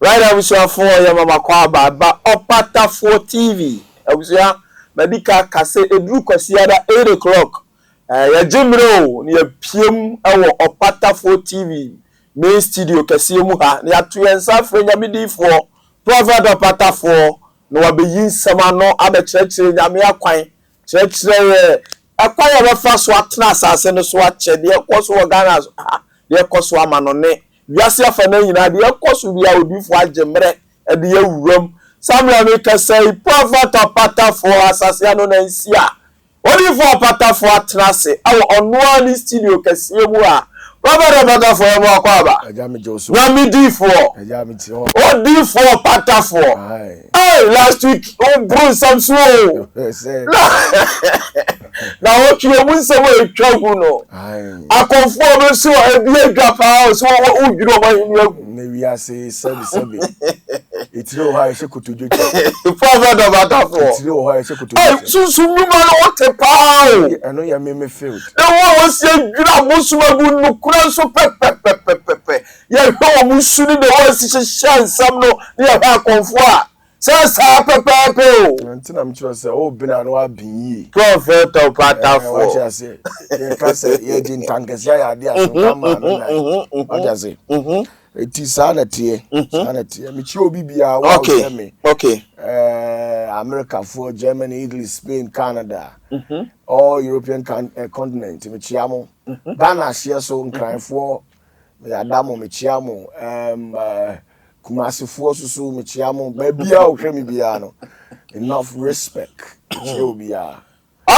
Right now we shall for your mama kwaba ba Opatafuor TV. Abusia medical kase edru kwasi ada 8 o'clock. Ya jimro ni piem ewo Opatafuor TV main studio kase mu ha na ya to yensa fre nyamedifo Prophet Opatafuor no wabeyin sama no abekyerekye nyame akwan kyerɛkyerɛ akwan ya befa so atena asase no so akyɛ de ekoso Ghana de ekoso amanone wiase afa na nyina de ekoso bia odifo agemre e de awuram Samuel make say Prophet Opatafuor asase no na nsia odifo Opatafuor atena se awo onwa ni studio kase mu a Prophet Opatafuor mo akwaba nyamedifo odifo Opatafuor last week bro samso na what you mun say we twagu no akonfo be so ebi adwapa so wo dwuro ma ne wiase sabi itiro ha ehye kotojo Prophet Opatafuor itiro ha ehye kotojo susu mu ma no what pa eno ya me field na wo se dwura bosumagu no kura so pepepepepe ya ho mu suni de wo si hyehyɛ no ne ya akonfo a Sasa pepepe o. Ntina mchiro se o bina no abinyi. Prophet Opatafuor. What you say? You can say ye jin tankes ya ade aso ma no. What you say? Eti sanity. Me chi obi bia wa o me. Okay. America for Germany, Italy, Spain, Canada. All European continent me chi amo. Ghana share so nkran for me adamo me chi amo. Kumasifuo susu mechiamo babia ohwemi bia no enough respect bia.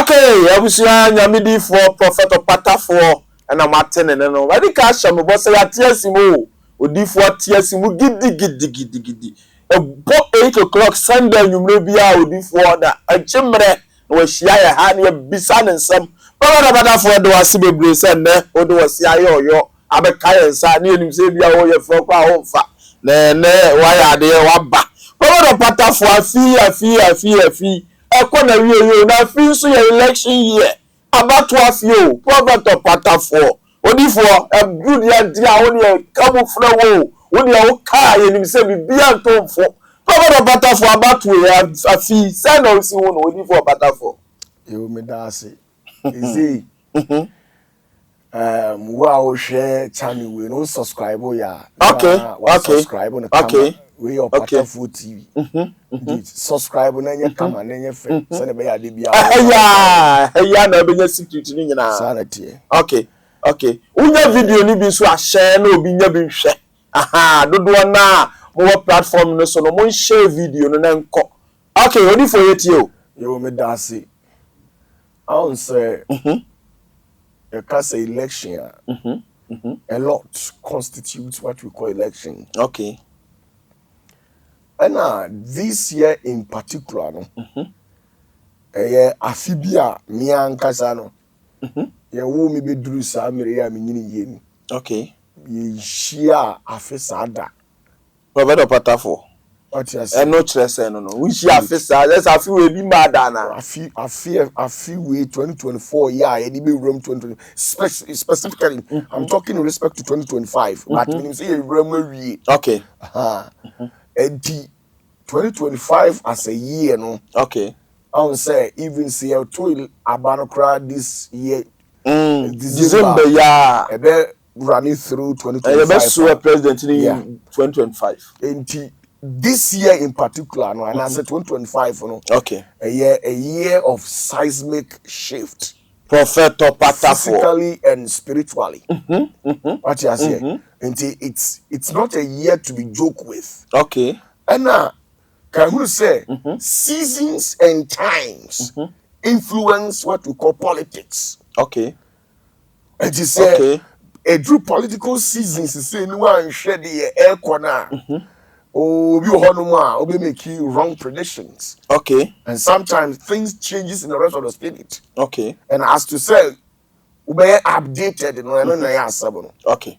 Okay, abusia nyamedifo Prophet Opatafuor na matene no wadi ka hye me bo se ya tiasimu odifo tiasimu gidi ebo 8 o'clock Sunday nwumre bia odifo da achimre no wahia ya ha ne bisa ne nsam Prophet Opatafuor do wase bebre se ne odo wase ayoyo abeka yensa ne enim se bia wo ye fo kwa ho mfa ne waya de waba Prophet Opatafuor afi ekona wiye na fi so your election year abato afio Prophet Opatafuor odifo good ya dia woni kabu fra wo woni o ka ye nim se bibia ntomfo Prophet Opatafuor abato ya afi say na osi wo no odifo Opatafuor you me da ase ezi wow share channel we no subscribe ya subscribe on the we Opatafuor TV subscribe na nya kama na nya fe se ne be ya de bia ya na be nya secret ni nyina sanity okay unya video ni bi so a share na obi nya bi hwe dodo na mo platform no so no mo share video no na nko okay oni for yet you me da say I won't say a case election a lot constitutes what we call election. Okay. And this year in particular, no, afibia mi ankasa no, ye wo mi be duru sa mere ya mi nyini ye. Okay. Ye shia afisa da. Prophet Opatafuor. What you say? No chese no. We shia afisa. Let's afi we bi mad na. Afi we 2024 yeah, ye be room 2020 specifically. I'm talking in respect to 2025. But when you say room we. Okay. And 2025 as a year, no. Okay. I would say even see a toil abanokra this year. December, yeah. A bit running through 2025. The best president in 2025. And this year in particular, no, and I said 2025, no. Okay. A year of seismic shift. Prophet Opatafuor. Physically and spiritually. What you say? And it's not a year to be joked with. Okay. And now, can we say seasons and times influence what we call politics? Okay. And you say a true political seasons is saying one share the air corner. Oh, you honor or make you wrong predictions. Okay. And sometimes things changes in the rest of the spirit. Okay. And as to say, we be updated in Okay.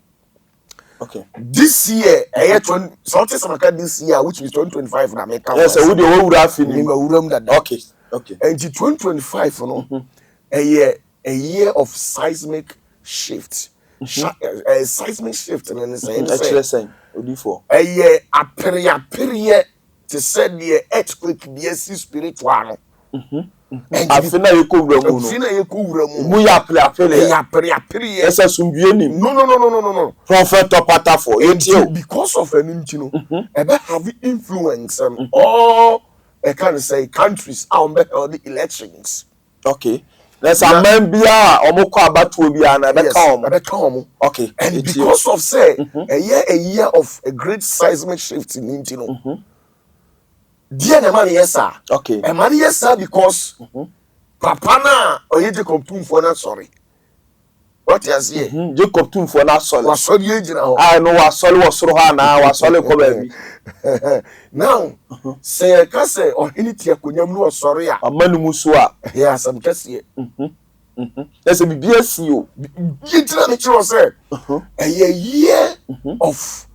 Okay. This year, this year, which is 2025, na make yes, so we would have feeling. Okay. Okay. And 2025, you know, a year of seismic shift. A seismic shift, and then say, Odifo. Eye apere to said the earthquake the spiritual. Afina yekowura mu no. Afina yekowura mu. Mu ya apere. Esa sumdue nim. No. Prophet Opatafuor. Because of an intino, ebe have influence on all I can say countries out the elections. Okay. There's a man bia omukọ abatu bia na ebe ka omo. Okay. And because of say a year of a great seismic shift in intino. Dear na man yes sir. Okay. And man yes sir because papa na oyeje komtum for na sorry. What you say? Jacob tun for na sole. Was sorry ejina ho. Ah no was sole was soro ha na was sole ko ba bi. Now, say ka say ohini akonyam no sorry a. Amanu muso a. Yeah, some kase. There's a bibia si o. Ejina me chiro say. A year of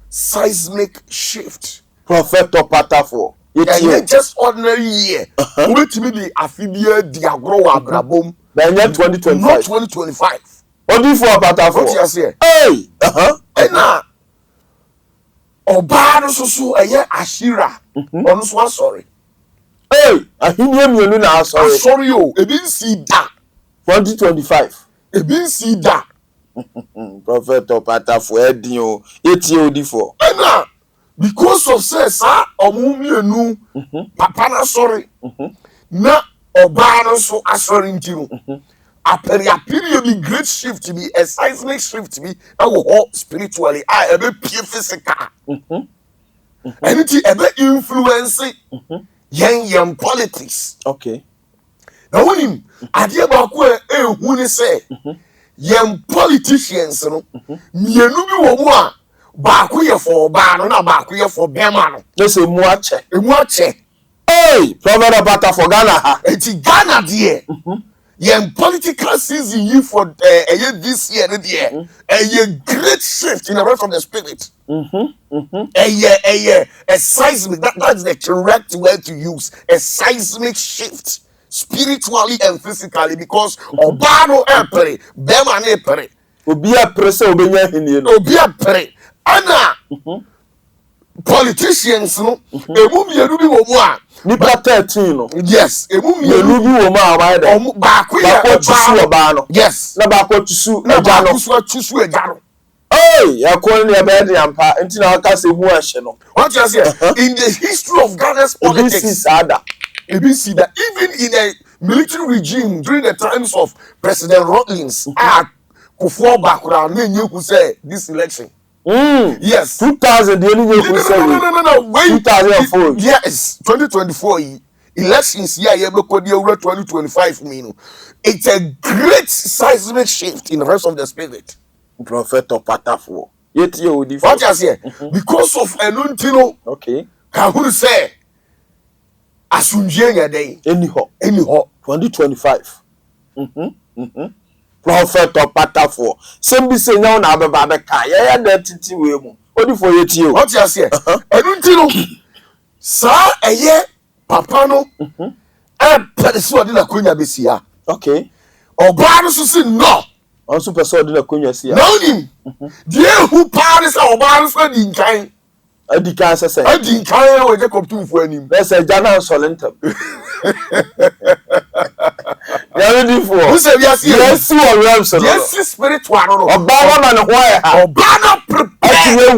seismic shift. Prophet Opatafuor. Yeah, just ordinary year. Wait me the afibia diagro abrabom. By 2025. Not 2025. Odifo Opatafuor. What you say? Hey! Ena oba no so eye Ashira. Onu so sorry. Hey! Ahinie mienu na sorry. Sorry o, e bin see da. 2025. E bin see da. Prophet Opatafuor edin o. Eti Odifo. Ena because of say sa omu mienu papa na sorry. Na oba no so asori ntino. Appear be great shift to be a seismic shift to be spiritually I ebe pure physical. Anything ebe influence yen politics. Okay. Now when him adie ba ko hu ni say yen politicians no mienu bi wo mu a ba ko ye for ba no na ba ko ye for bema no. Let's say mu ache. Emu ache. Hey, Prophet Opatafuor Ghana ha. Eti Ghana there. Yen political season you for this year a great shift in the rest of the spirit. A seismic that's the correct word to use. A seismic shift spiritually and physically because obano epere bema na epere Obi a prese obenya hini no. obi epere ana politicians no emu mienu bi wo mu a Nipa 13 no. yes emu Mienu bi wo ma ba de. ba ko ye tusu oba no. yes Na ba ko tusu na eja ba no. ko tusu eja no. Hey, ya ko ni e be de ampa enti na aka se mu ahye no. What you say? In the history of Ghana's politics, we see that even in a military regime during the times of President Rawlings, Kufuor background, who say this election. Yes. 2000, the only who say no. Wait. 2004. Yes, 2024 elections. Yeah, 2025. It's a great seismic shift in the rest of the spirit. Prophet Opatafuor. What you say? Because of Enuntino. Okay. Who say? Asunjenya day. Anyhow. 2025. Prophet Opatafuor. Sembi se nyaw na abeba be ka. Ya da titi we mu. Odifo yeti o. What you say? Enuntino. Sa eye papa no. Pese odi na konya besia. Okay. Oba no so say no. Also pese odi na konya sia. No him. Die who Paris oba no so di nkan. Adi kan sese. Adi nkan we je komtumfo anim. Let's say Jana Solentam. Who say yes? Yes, yes, spiritual. Obama na why? Obama prepare.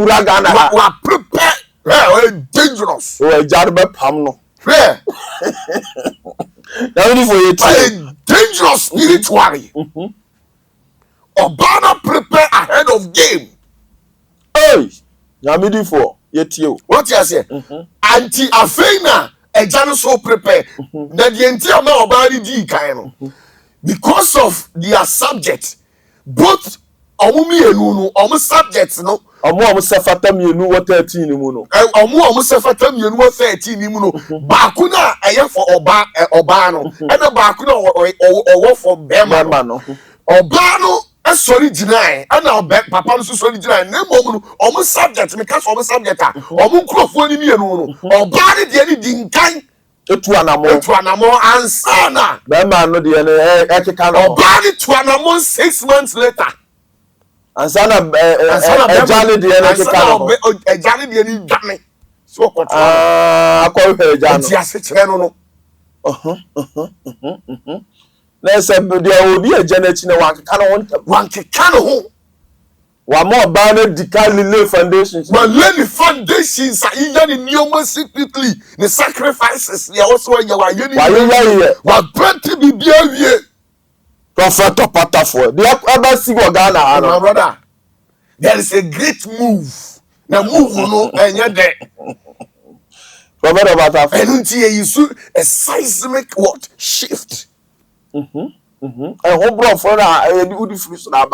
Wa prepare. Dangerous. O jarbe pam no. Yeah. Now for you. Dangerous spiritually. Obama prepare ahead of game. Hey, Yamidi for yetio. What you say? Anti Afena. Ejano so prepare that the entire man obari di kan because of their subject both omumi enu no omu subjects no omu sefata mienu wo 13 ni mu no omu sefata mienu wo 13 ni mu no baaku na eye for oba no and baaku na owo for bema no oba no sorry deny and now papa no so sorry deny na mom no omu subject me case omu subject a omu nkrofo ni mienu no oba ne de ni dinkan etu anamo ansana be ma no de ne ekeka no oba ne tu anamo 6 months later ansana ejane de na keka no ejane de ni dwane so kwotwa akọ hwe ejane ti ase kire no na se de obi ejane chi na wankeka no wontam wankeka no ho wa mo ba na dikali lay foundations but lay the foundations are even in your secretly the sacrifices ya also ya wa yeni wa plenty bibia wie Prophet Opatafuor the embassy go Ghana ha my brother there is a great move na move no enye de Prophet Opatafuor enunti e yisu a seismic what shift who brought for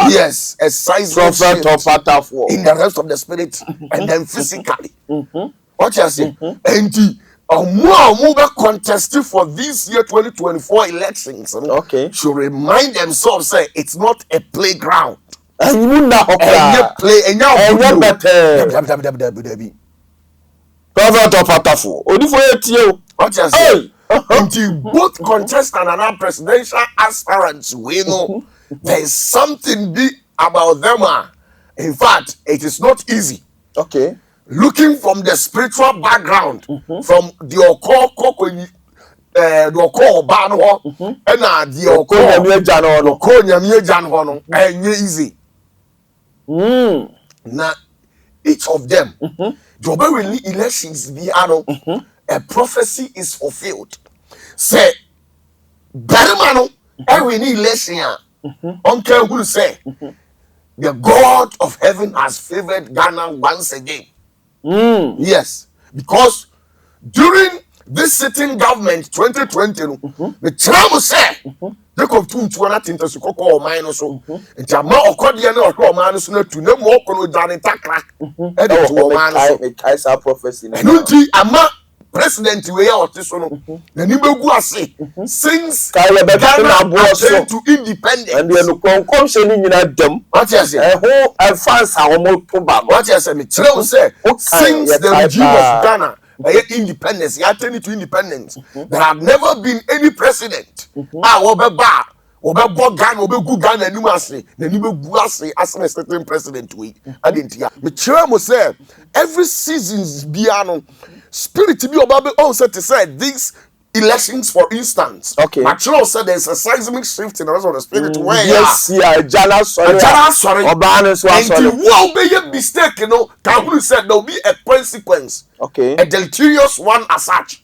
yes, a seismic Prophet Opatafuor in the rest of the spirit and then physically. What you say? And more contesting for this year 2024 elections. Okay. Should remind themselves say it's not a playground. And you know play and now better. Prophet Opatafuor. Odifo etio. What you say? Until both contestants and our presidential aspirants, we know there is something big about them. In fact, it is not easy. Okay. Looking from the spiritual background, from the Oko Bano, and the Oko Nyamie and easy. Now, each of them, Jobe will elections be a prophecy is fulfilled. Say, Berimano, every election, Uncle will say, the God of heaven has favored Ghana once again. Yes, because during this sitting government 2020, the Trump said, they come to an attempt to call minus so, and Jama or Cordian or minus to no more Kono Takra, and to a Kaiser prophecy. and Ama. President we are this one. The Nimegu ase since Ghana attained to independence. And the concoction in them. What you say? Who advance our motoba. What you say? Me tell say since the regime of Ghana independence, attained to independence, there have never been any president. Ghana, Ghana, as a certain president we. I didn't hear. Me tell say every seasons biano. Spirit to be about also to say these elections, for instance. Okay. Material said there's a seismic shift in the rest of the spirit. Where yes, yeah, Jana sorry. And you won't be a mistake, you know. Kabulu said there'll be a consequence. Okay. A deleterious one as such.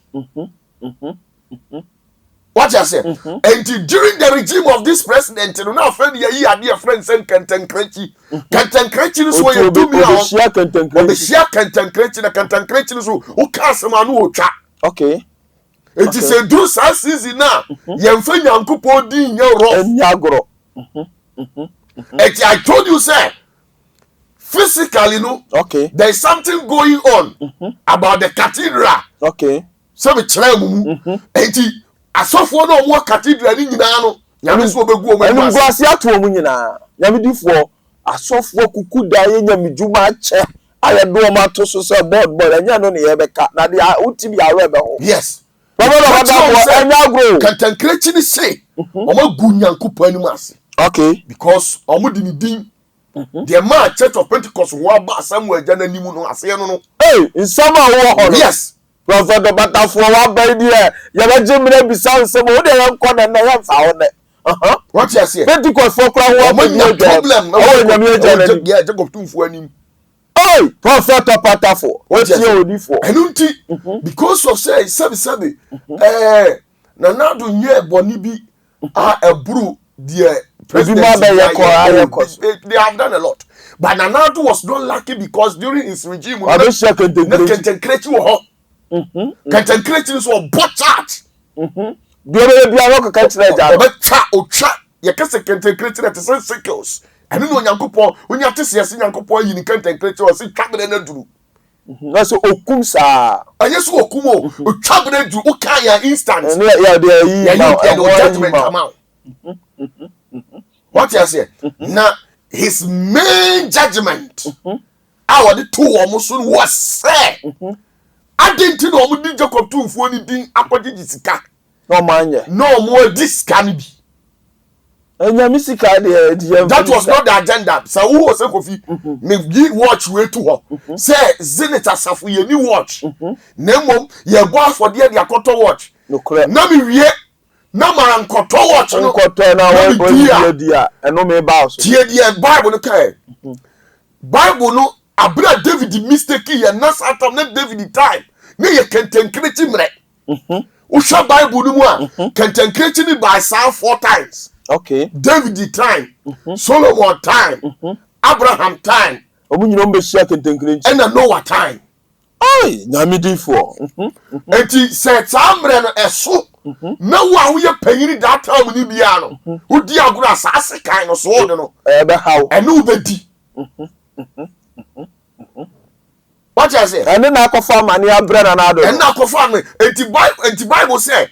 What you say? And during the regime of this president, you know, friend, you dear friend saying Kentan Krechi. Kentan Krechi is where you do me out. The share Kentan Krechi, the Kentan Krechi is who cast a man who chat. Okay. It is a do season now. Yemfen Yankupo din your Nyagro. I told you, sir. Physically, no. Okay. There is something going on about the cathedral. Okay. So we try asofo no mo cathedral ni nyina no nyame so obegu o mu enu gwase ato mu nyina nyame difo asofo kuku da ye nyame djuma che aye do ma to so se board enya no ne ye beka na de uti bi awe be ho yes baba enya agro kantankrechi ni say o ma gu nyankopo anu ase okay because o mo di ni din the man Church of Pentecost wo ba Samuel jana nimu no ase no in sama wo ho yes Prophet Opatafuor wa ba di e ye ba jimre bi san se mo de yan ko na ya fa ho ne what you say Pentecost for kra wo ma no problem o nyame jana ni yeah Jacob tumfu anim oh Prophet Opatafuor what you odifo enunti because of say sabi na nado nye boni bi eburu the president they have done a lot but Nanado was not lucky because during his regime Kentenkrechi wo Kentenkrechi so botchat biara ko kantre ja otwa ye kase Kentenkrechi that is sickles and no Nyankopon onya tesese Nyankopon yi ni Kentenkrechi o se twabere na duru na so okum sa anyeso okum o twabere duru o kan ya instant ya de yi no judgment come out. What you say? Now his main judgment our the two almost was say I didn't know we did Jacob two for anything apology sika no man ye no more this can be Enyamisika de that was not the agenda. So who was Kofi? Me give watch way to her. Say Zenith Asafu ye ni watch. Nemo ye boss for the akoto watch. No correct. Na me wie na maran koto watch no. Koto na we dia eno me ba so. Tie dia Bible no kai. Bible no abra David mistake ye na satam na David time. Ne ye kentenkreti mre. Usha Bible no mu a kentenkreti ni by Psalm 4 times. Okay. David time, Solomon time, Abraham time. Omunyino mbeshia kentenkrenchi. And Noah time. Ai, nyamidifo. Enti se tamre no eso. Na wa wo ye panyini that time ni bia no. Wo di agoro asase kan no so no. Be how. Enu ubedi. What you say? And na akofa mani abra na ado. And na akofa me enti Bible say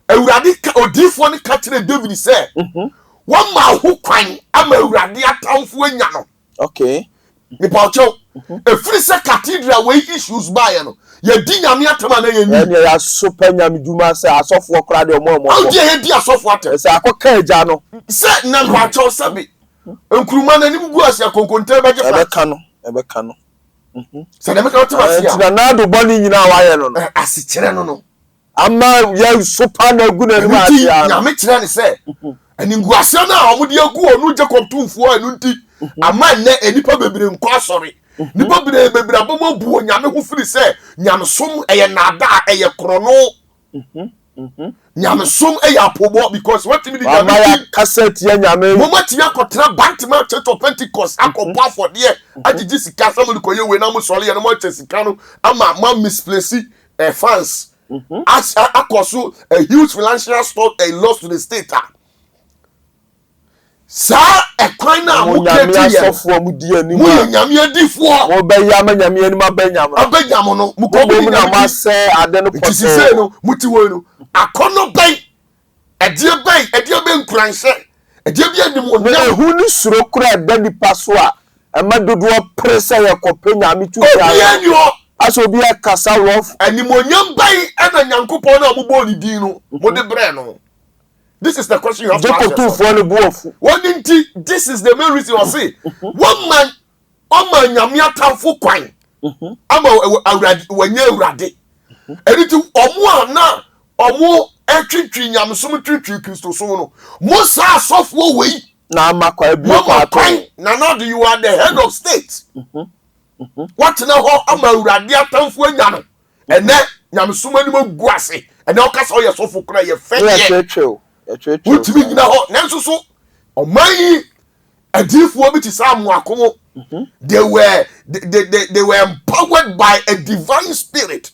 Ewurade odifo ne ka kire David say one ma ho kwan ama Ewurade atamfo anya no. Okay. Ni paucho efiri se cathedral we issues buy no. Ye di nyame atama na ye ni. And ya super nyame duma say asofo kra de omo. How dey ye di asofo atem? Say akoka eja no. Say na paucho sabi. Enkuruma na ni bugu asia konkonte beje fa. Ebe kano. Say na make otima sia. Ti na do boni nyina wa ye no. Asikire no. Ama ye super na gu na ni ma sia. Nyame kire ni say. Ani nguasia na omudi agu onu Jacob tumfuo anu nti. Ama ne enipa bebre nko asori. Nipa bebre abomo buo nyame ho firi say nyame som eye nada eye krono. Nyame som eye apobo because what me nyame cassette ye nyame. Mama ti akotra Bantman Church of Pentecost akopa for there. Agigi sika samu ko ye we na mo sole ye no mo chesika no ama misplace funds. As akoso a huge financial stock a loss to the state. Sa ekwan na mo keti ye asofo mu di ani mu nyame adifo mo be ya ma nyame ani ma be nyame abegyamo no mu ko mo na ma se ade no poto se no muti wo no akono ben edie ben nkuranse edie bi anim o na hu ni suro kura da nipa so a ma dodo presa ye kope nyame tu ya yo aso bi akasa love animonyam ben ana nyankopon na mo bo ni din no mo de bre no. This is the question you have to ask yourself. This is the main reason I say. One man, nyamia tamfo kwan. Ama wenye urade. Eni ti omo na omo etwitwi nyamsom twitwi Kristo so no. Mo sa sofo wei na amakwa bi kwa kwan. Na now you are the head of state. What na ho ama urade atamfo anya no. Ene nyamsom ani mo guase. Ene okasa o ye sofo kra ye fe ye. What to be now? Nanso oman adifo bi ti samu akomo. They were empowered by a divine spirit.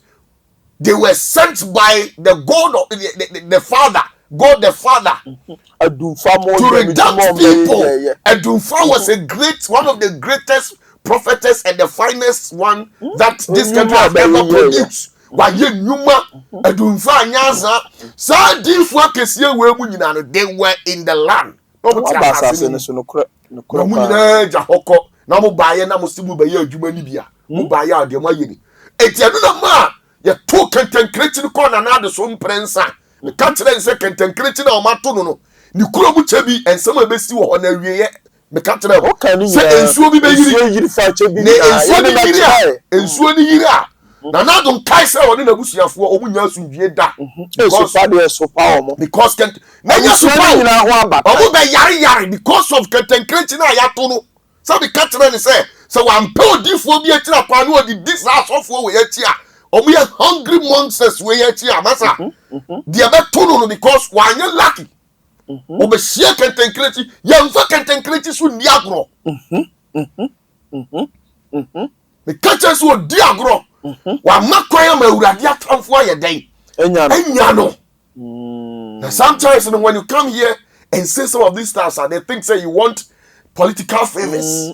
They were sent by the God of the Father, God the Father, to redact people. Adumfa was one of the greatest prophetess and the finest one that this country has ever produced. Why ye nyuma adumfa nyanza sa difu akesie we mu nyina no they were in the land no basase ne so no kra mu nyina ja hokko na mo baaye na mo simu baye adwuma ni bia mo baaye ade mo aye ni etianu na ma ye to kentenkreti ni ko na na de so mprensa me ka kire nse kentenkreti na o mato no ni kuro mu chebi ensem abesi wo na wieye me ka kire se ensuo bi be yiri fa chebi na ensuo ni yiri a na Adom kaise woni na busuafo omunya asundwie da because na nya sopa nyina ho abata omu be yare because of kentenkreti na ya to no so be katre ni say so wan pe odifo bi atira kwa no odi this asofo we yati a omu ye hungry monsters we yati a masa dia be to no because wanye lucky obe shie kentenkreti ye mfa kentenkreti so ni agro me kache so di agro wa makwaya ma urade atamfo aye den enya no now sometimes when you come here and say some of these stars they think say you want political favors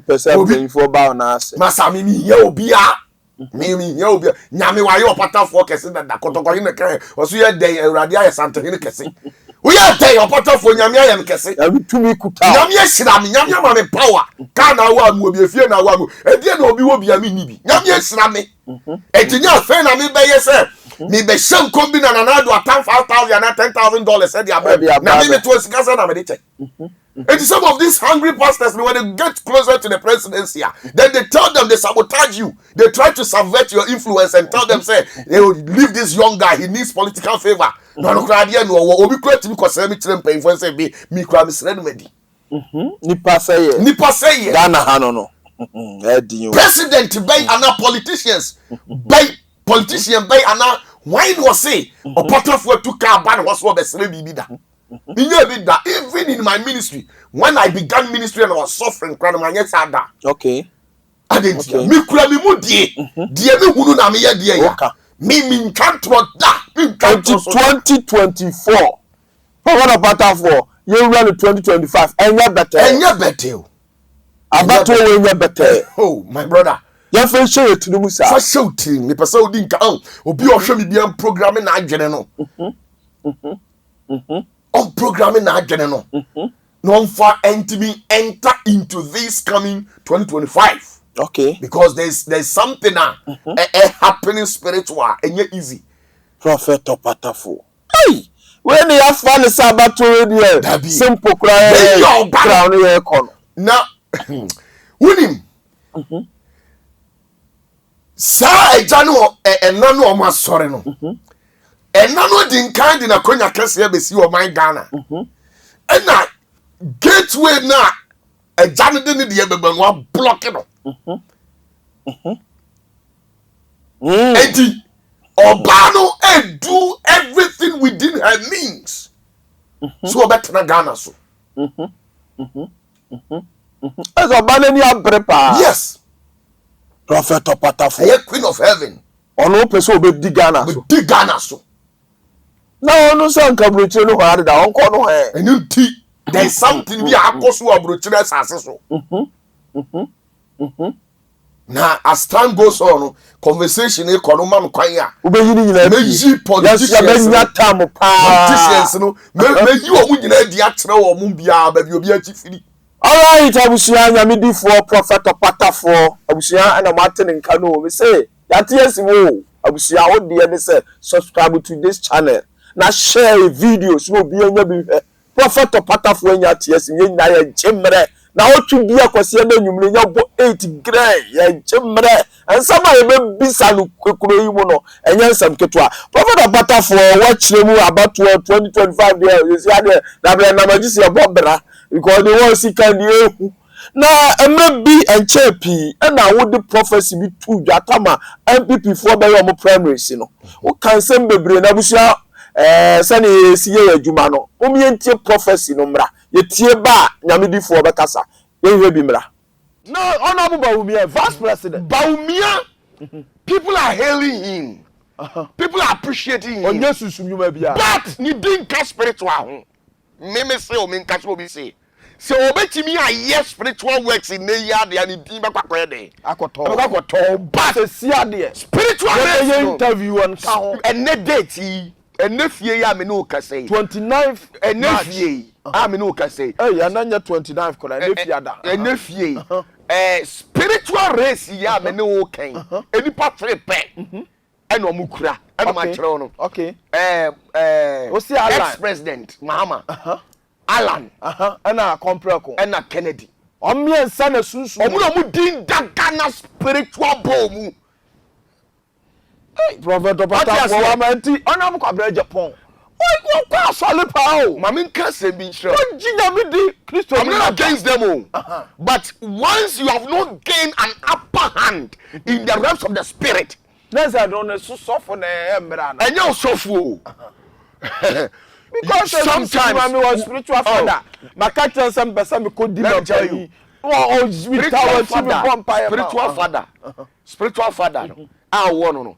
person for ba na ase masa mi ye obia mi ye obia nyame wa ye Opatafuor kese da kotokori ne kan oso ye den urade aye santehene kese we are den Opatafuor nyame aye kese nyame tumi kuta nyame asira mi nyame ma me power ka na wa mu obi efie na wa mu edie na obi wo bia mi nibi nyame asira mi etinya fe na mi be ye se me be sham kombina na na do atan $5,000 and $10,000 said ya na me to sikasa na me dey. And some of these hungry pastors, when they get closer to the presidency, then they tell them they sabotage you. They try to subvert your influence and tell them, say, they will leave this young guy, he needs political favor. No, obi create me cause me tell pay for say me cry me send me. Nipa say Ghana no. President bay and politicians bay politician bay and why was say Opatafuor to car ban was what be bibi da. Even in my ministry, when I began ministry and I was suffering, okay. I didn't me kura me mu die me hunu na me ye die ya. Me can't da. 2024. What Opatafuor? You run 2025. Enya better. Abato enya better. Oh, my brother. Ya fe show it no musa. Fa show it. Me pesa odi nka obi ohwe me bia programming na adwene no. On programming na adwene no. No for entity enter into this coming 2025. Okay. Because there's something happening spiritual and yet easy. Prophet Opatafuor. Hey, when you have fun Sabbath radio, simple crown here corner. Now, winning. Sa ejanu enanu o ma sore no. Enanu din kan di na konya kese ya besi o man Ghana. Ena gateway na ejanu de ne de beba no block no. Edi Obano do everything within her means. So better na Ghana so. As Obano ni abrepa. Yes. Prophet Opatafuor. A queen of heaven. Ono person be di Ghana so. Di Ghana so. Na ono say nka brochire no hare da onko no he. Enu ti. There is something we akoso abrochire asase so. Now, as time goes on, conversation e kono man kwan ya. Ubeyi ni nyina meji politicians. Politicians no. Meji o mu nyina di akyere o mu bia ba bi obi achifiri. Alright, abusia nyamidi for Prophet Opatafuor. Abusia na matene nka no. Me say, yatiyesi wo. Abusia wo de ne say subscribe to this channel. Na share videos no bi anya bi. Prophet Opatafuor nya tiyesi nyina ya jemre. Na otu bia kwase na nwumre nya bo 8 grand ya jemre. Ansama ye be bisa no kwekuro yi mu no. Enya nsam ketwa. Prophet Opatafuor watchre mu about 2025 there. You see there na bra na magisi ya bobra. Because they want to see can you now MR.IBU and Chepi and I would the prophecy be true Jatama MPP for by your primaries, you know. O can send be brain abusia sani siye jumano. Omientie prophecy no mra. Ye tie ba nyamidi for bekasa. Ye bi mra. No, honorable Baumia, vice president. Baumia, people are hailing him. People are appreciating him. But ni din ka spiritual. Me say o me catch obi say obetimi aye spiritual works in the yard and din ba kwakoye de akoto but see ade spiritual interview on ka ene date ene fie ya me no ka say 29th ene fie me no ka say ananya 29th kola ene fie ada ene fie spiritual race ya me no kan eni patre pe eno mukura eno ma kire no okay ex-president Mahama Alan ena Compreko ena Kennedy omiensa na sunsun omu din Ghana spiritual bomb Prophet Opatafuor wa manti ona mu kwabra Japan o kwa sole pa o mama nka se bi nshira o jinya mi di Christo I'm not against them all but once you have not gained an upper hand in the realms of the spirit Nessa don't so for the emra and you sofo because sometimes I was spiritual father my catch some person me could tell you spiritual father no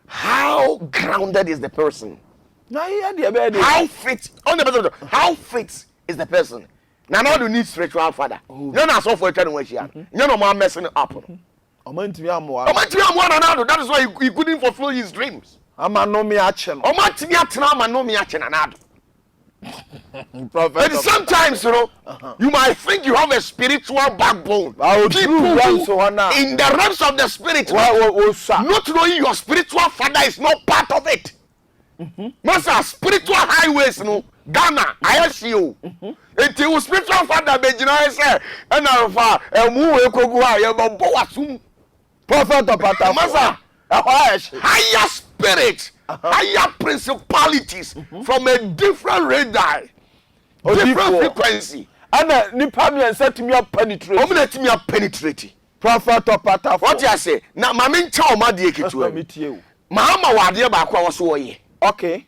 how grounded is the person how fit on the person how fit is the person now you need spiritual father you know so for trying to you no more messing up that is why he couldn't fulfill his dreams. But sometimes, you know, you might think you have a spiritual backbone. People who, in the realms of the spirit, not knowing your spiritual father is not part of it. Master, spiritual highways, no, Ghana, I see you. It was spiritual father, but you know, I say, and I move Prophet Opatafuor. Master, higher spirit, higher principalities from a different radar, different frequency. And nipa me set me up penetrate. Let me penetrate. Prophet Opatafuor. What you say? Na mama ncha o ma de eketu. Mama wa de ba kwa wo so oye. Okay.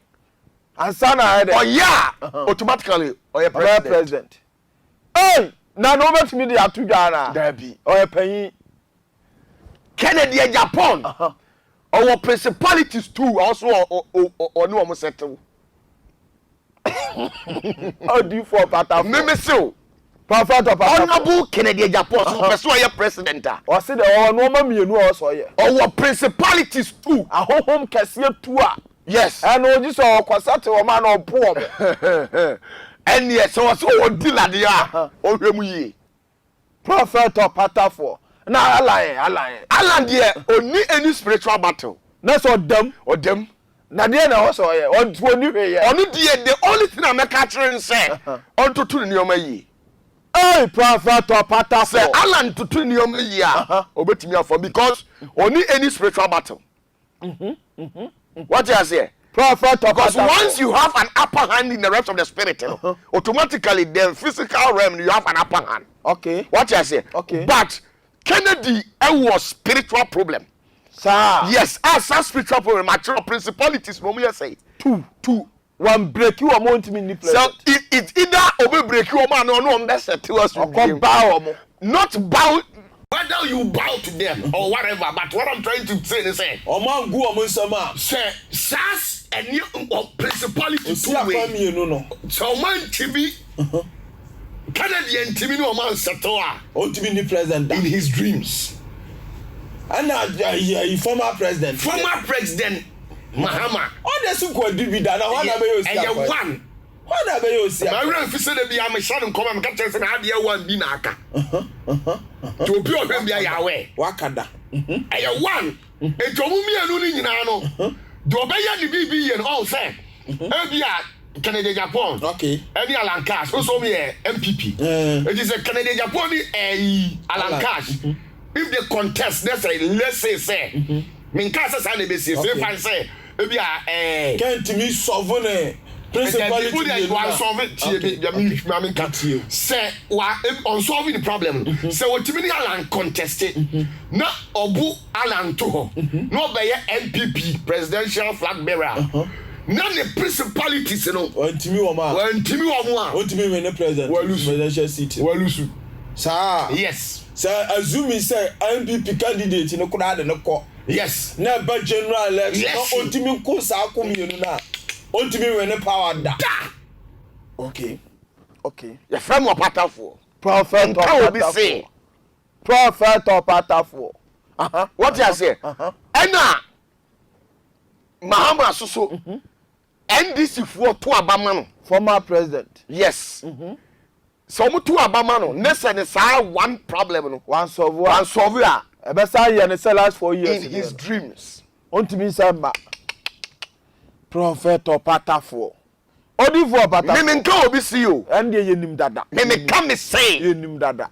And son I oh yeah, automatically or president. Hey, na no bet me dey atu Ghana. There be. Or panyin. Kennedy Japan. Our principalities too also or no almost settle. How do you for Opatafuor? Me so. Prophet Opatafuor. Honorable Kennedy Japan so person wey president. O say the no ma mienu also ye. Our principalities too. Ahohom kese tu a. Yes. And o just o kwasate o ma na opo o. And yes, so o deal dey a. O hwemu yi. Prophet Opatafuor. Na Alan there only any spiritual battle. Na so dem. Na there na so ye. On hwe ye. Onu there the only thing I make catching say on to nioma yi. Hey, Prophet Opatafuor. Say Alan to nioma yi a obetimi afọ because only any spiritual battle. What you say? Prophet Opatafuor. Because once you have an upper hand in the realms of the spirit, automatically the physical realm you have an upper hand. Okay. What you say? Okay. But Kennedy was spiritual problem. Sir. Yes, as a spiritual problem, material principalities, what say? Two. One break you amount me ni So it either obey break you or man or no best to us. Not bow. Whether you bow to them or whatever, but what I'm trying to say is say, Oman go amon sama. Say, SAS and you principality two way. No. So man TV. Canadian TV no man Satoa. On to be the president in his dreams. And former president. Former president Mahama. Oh, there's some good dividend. One of you is one. One of you say. My real officer be am shan come am catch say na dey one bi na aka. To obi o hwem bia yawe. Wakada. Eye one. E jomu mienu ni nyina no. Do obeya ni bibi ye no all say. E bia Canada Japan. Okay. Any Alan Cash. Also me MPP. It is a Canada Japan Alan Cash. If they contest, let's say, me can't say any basis. If I say, maybe can't me solve principality. Say, unsolving the problem. So what you mean Alan contested? No, Obu Alan to no by MPP presidential flag bearer. None the principalities, you know. When Timmy win the presidential seat. Sir. Yes. Sir, assuming say MPP candidate in the court. Yes. Never general election. Yes. On Timmy ko sa ko mi na. On Timmy win the power da. Okay. Your friend Opatafuor. Prophet Opatafuor. Prophet Opatafuor. What you say? Ena Mahama Soso. NDC for to Abamano. Former president. Yes. So mu to Abamano. Nessa say one problem. One solve. Ebesa ye ne last 4 years in his dreams. Ontimi say Prophet Opatafuor. Odi for Opatafuor. Me nka obi see you. Ende ye nim dada. Me come say ye nim dada.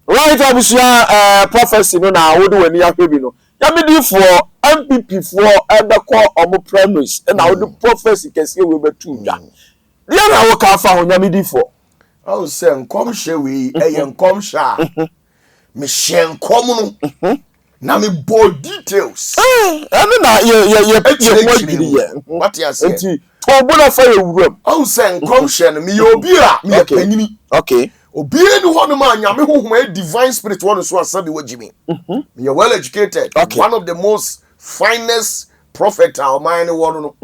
Right abusia prophecy no na wo de wani ahwebi no. Ya me di for MPP for ebekọ omo primaries na wo de prophecy kese we betu dwa. Dia na wo ka fa ho nya me di for. Oh say nkom hye we nkom sha. Me hye nkom no. Na me bold details. Eno na ye what you say? Enti to bo na fa ye wuram. Oh say nkom hye no me ye obi a me ye panyini. Okay. Obi eni hono ma nyame hohom divine spirit one so asabi wajimi. Me well educated. Okay. One of the most finest prophet our mind one no.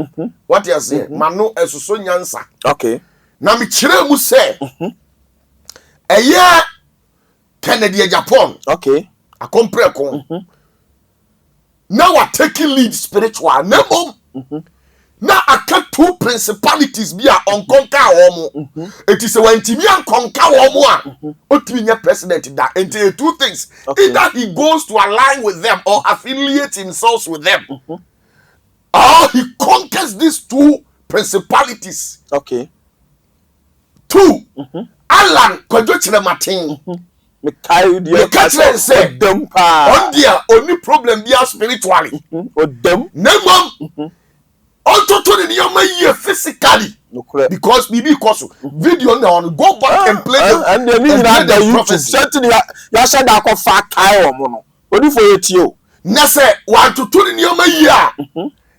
What you say? Mano esoso nyansa. Okay. Na me kire mu say. Eya Kennedy Japan. Okay. A compare kon. Now we're taking lead spiritual. Nemo. na aka two principalities bi a onkonka omo. It is when timi ankonka omo a otimi nya president da. Enti two things. Either he goes to align with them or affiliate himself with them. Or he conquers these two principalities. Okay. Two. Alan Kwadwokyere Martin. Me carry the catcher say them on dia only problem be spiritually. Odem. Nemo. On to the yoma physically. Because bibi koso video now on go back and play them and the meaning that the YouTube certainly ya said that ko fa kai omo no. Odi for etio. Na say want to the yoma yi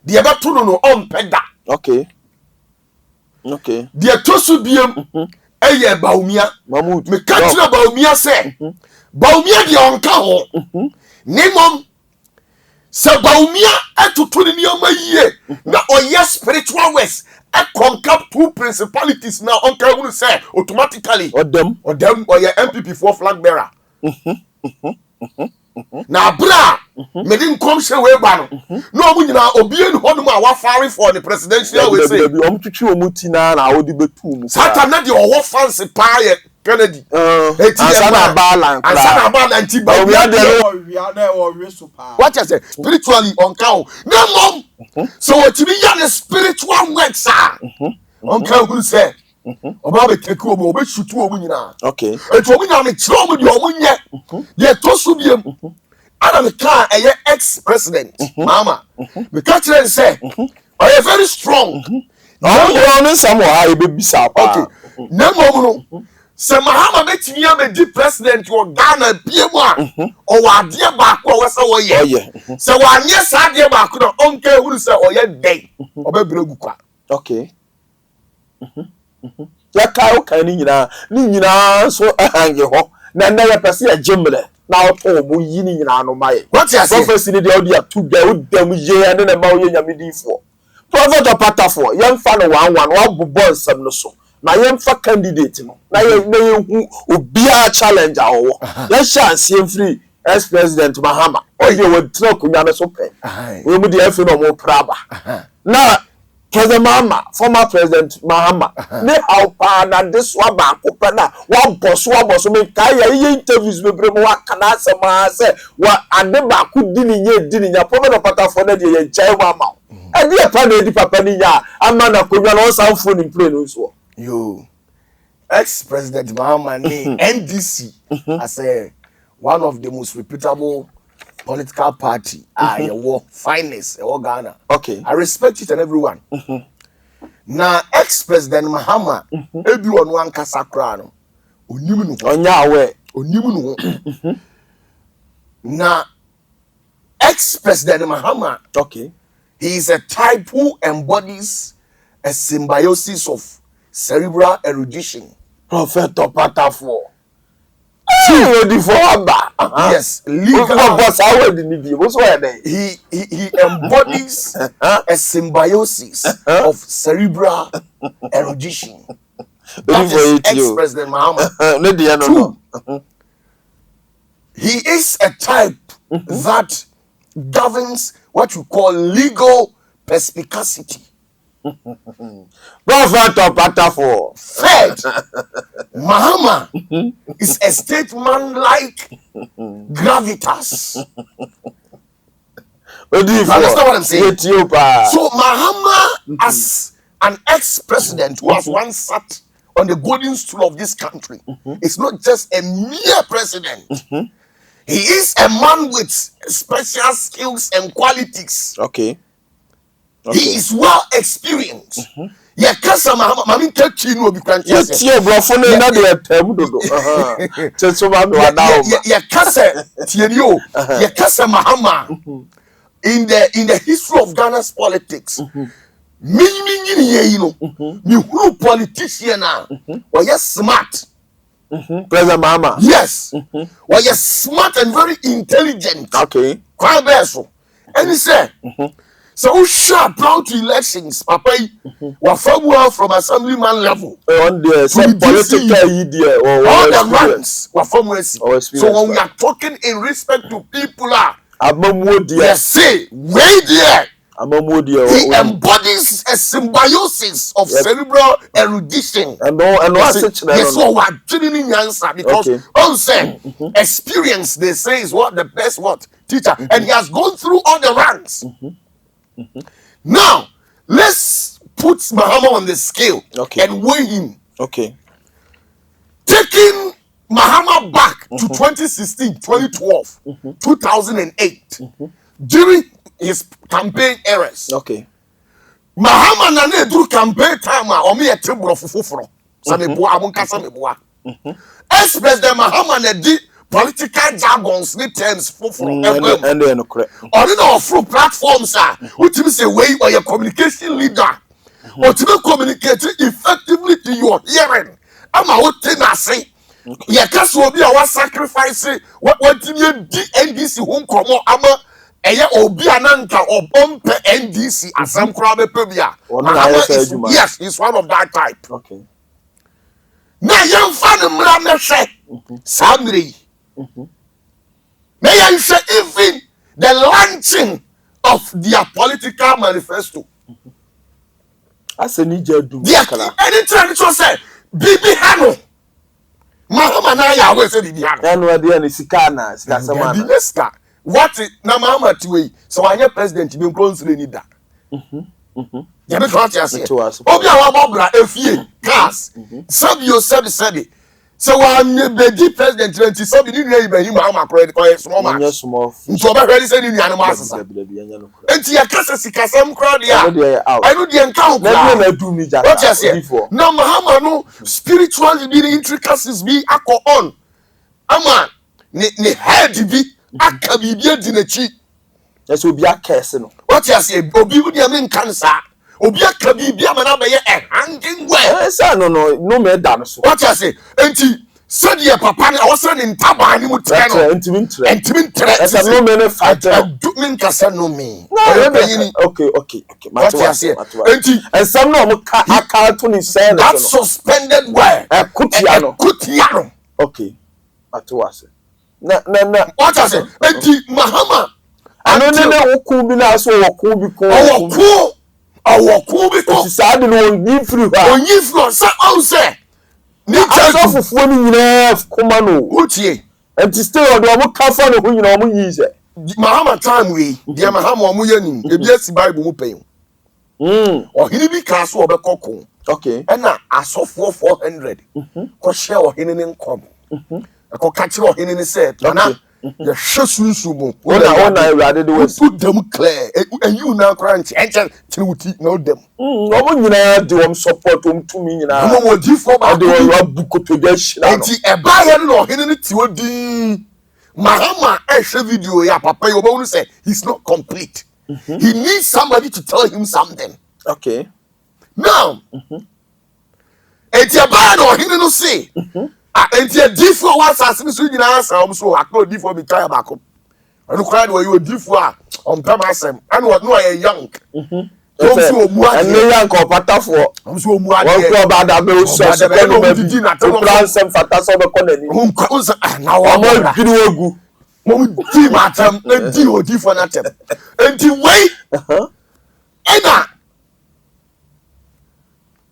the ebe to no on peda. Okay. Okay. The tosu biem eye Baumia. Mahmoud. Me catch na Baumia say. Baumia di onka ho. Nemom se Baumia etutu ni yoma yi na oye spiritual ways e conquer two principalities now onka who say automatically Odem oye MPP for flag bearer. Na bra me din come say we ba no no mu nyina obie ni hono ma wa fare for the presidential we say be omtwetwe omuti na odi betu mu satan na de owo fancy pa ye Kennedy ansana balan nti ba we na we super what you say spiritually on cow na mom so what you ya the spiritual works are on cow who say oba be take omo oba shutu omo nyina okay eto omo nyina me kire omo de omo nye de to so biem ana me ka eye ex president mama me ka kire say are you very strong no some how be bisa okay na mom no se Mahama betimi amedi president wo Ghana biemu a o wade ba ko wo se wo ye se wo anye sa de ba ko no onke huru se o ye dey obebregu kwa okay ya ka o kan ni nyina so ahange ho na ya pese ya jemle na o to mo yi ni nyina no mai what you say prophecy ni de o dia tu ga o dem ye ne na ma o ye nyamedifo prophet Opatafuor yem fa no 11 wa bobbo nsam no so na yem fa candidate no na ye hu obia challenge awo ya chance yem free ex president Mahama o ye wo tra kunya no so pe we mu de afi no mo praba na President Mahama, former President Mahama, ne how na this one back open na one boss me kaya ye interviews we bring wa kana sama say wa ade ba ku dini nya prophet Opatafuor na de ye chai mama e de pa na di papa ni nya ama na kodwa na on phone in play no so yo ex president Mahama ni NDC as one of the most reputable political party your finest Ghana. Okay, I respect it and everyone. Na ex president Mahama ebi onu ankasa kra no onimu no onya awe onimu no na ex president Mahama, okay, he is a type who embodies a symbiosis of cerebral erudition. Prophet Opatafuor yes, legal boss he embodies a symbiosis of cerebral erudition. That is ex-president Mahama. Two, he is a type that governs what you call legal perspicacity. Prophet Opatafuor. Third, Mahama is a statesman like gravitas. You understand what I'm saying? So Mahama, as an ex-president who has once sat on the golden stool of this country, is not just a mere president. He is a man with special skills and qualities. Okay. He is well experienced. Ya kasa mami kechi no obi kwanti ase. Tie brofo no na de atam dodo. Tetso ma do adawo. Ya kasa tie ni o. Ya kasa Mahama in the history of Ghana's politics. Me ye no. Me who politician na. Wa ya smart. President Mahama. Yes. Wa ya smart and very intelligent. Okay. Kwa beso. And he said so who sharp down to elections, Papa? Were from assemblyman level on the political idea or all the ranks were from so when we are talking in respect to people, yes, say way there He embodies a symbiosis of cerebral erudition. Yes, so what? Because experience, they say, is what the best teacher, and he has gone through all the ranks. Now, let's put Mahama on the scale and weigh him. Taking Mahama back to 2016, 2012, 2008, during his campaign eras. Mahama na do campaign time omi etebro fufufuro. Sameboa amunkasa meboa. Ex-President Mahama na di political jargons ni terms fufuro. And then through platforms which means say way or your communication leader. Or to communicate effectively to your hearing. Ama what na say. Ya kaso obi a wa sacrifice what you NDC home komo ama eya obi ananka obompe NDC asam kura bepe bia. Yes, he's one of that type. Na yan fan mra mehwe samri. Na yan even the launching of their political manifesto. Asenija do. Anytime it was said Bibi Hano Mahama na ya we say Bibi Hano. Enu ade ni sika sama na. What na Mahama tiwe so anya president bi close ni da. Ya be try to say. Obi a wa bobra efie cars. Sabi. So when the president 20 so bi ni Ibrahim Mahama credit ko small man. Nti oba ready say ni nuanu asesa. Enti ya kasa sikasam crowd ya. I know the encounter. Na do mi ja. What you say? Now Mahama no spiritual be intricacies be akọ on. Ama ne head bi aka bibia di na chi. Yes obi akese no. What you say? Obi wu dia men cancer. Obi aka bibia ma na be hanging well. No me da no so. What you say? Enti said your papa I was in taba ni muteno. Entimin tre. Esa no me ne fight. Do men kasa no me. Okay. What you say? Enti and some no aka to ni say that suspended where? Kutiano. Okay. Matuase. Na. What you say? Enti Mahama. Ano ne oku bi na so oku bi ko. Oku bi ko. Sade no onyi free ha. Onyi free say how say? Ni asofufuo ni nyina koma no. Utie. Enti stay odo omo kafa no hu nyina omo yi se. Mahama time we, dia Mahama omo yanim. Ebi asi Bible mu pen. Ohini bi ka so obekoko. Okay. Na asofo 400. Ko share ohini ne nkom. Ko ka kire ohini ne say, "Na ya hwesunsu mu." Ona Awurade de was put them clear. And you now crunch enchen tinuti no them. Omo nyina de om support om tumi nyina. Omo wo di for ba de wa buko to ga shira no. Enti e ba ye no ohini ne ti odi. Mahama ehwe video ya papa yo ba say he's not complete. He needs somebody to tell him something. Okay. Now, enti e ba no ohini no say enti a different was asking so nyina answer so akọ different be try back. Anu kra de you different on pem asem and what no young. Don't so omuade. And me young Opatafuor. I'm so omuade. One ko ba da be so so ko no be na plan sem fata so be ko nani. Na wa mo gidi ogu. Mo di matam na di odi for na tem. Enti wait. Ena.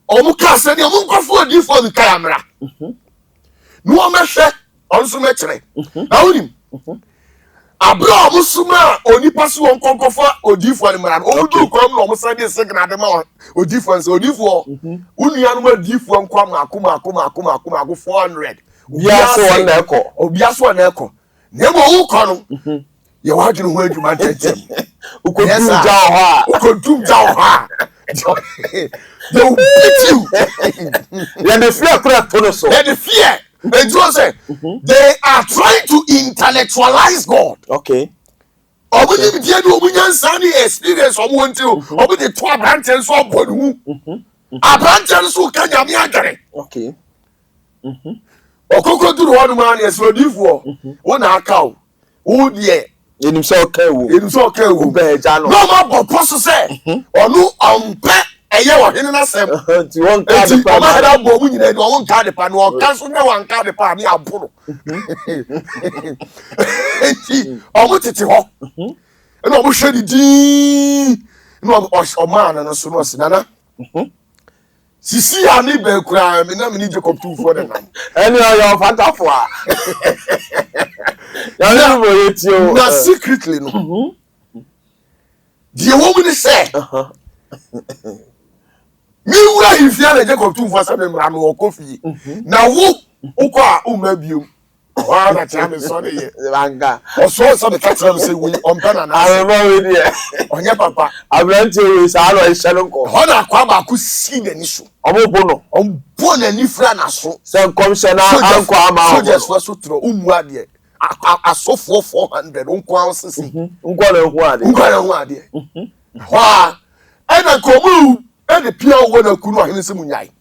Omu ka se ni omu nkofo odi for the camera. No mehwe onso mekere. Na wonim. Abra musuma onipa so onkonkofo odifo ni mara. Odu kom no musade signal de ma odifo unua no odifo nkwam akoma 400. Obiaso na eko. Nemo wo ko no. Ye wadwene ho adwuma tetem. Ukodum ja ho. They will beat you. The fear crack to so. The fear. They are trying to intellectualize God. Okay. Obudi bi die do obunya nsani experience omo ntiro. Obudi to abranten so obonu. Abranten so ka nyame agere. Okay. Okoko duru wonu ma na esodifo. Wona aka o. Wo die enim so ka wo. Be eja no. No ma bo so say. Onu ompe eye wo hene na sem. Ti won ka de pa. Ma hada bo mu nyina do won ka de pa no ka so na wan ka de pa ni aburo. Enti omo tete ho. E no mo hwe di. no o man no so no sinana sisi ani be kura me na me ni Jacob Tumfoɔ de nam eni o Opatafuor ya ni mo yeti o na secretly no die wo mu ni say mi wura ifia na Jacob Tumfoɔ say me mra no kofi na wo ukọ a umabiem wa na chame so de ye banga o so de catch am say we on pen and I remember we there onye papa abrante we sa no ehye no nko ho na kwa ba ku si de ni so omo bono ombo na ni fra na so se commissioner anko ama so just for so tro umu ade asofo 400 unko asisi nko na hu ade ha ana komu e de pia wo na kunu ahene se munyai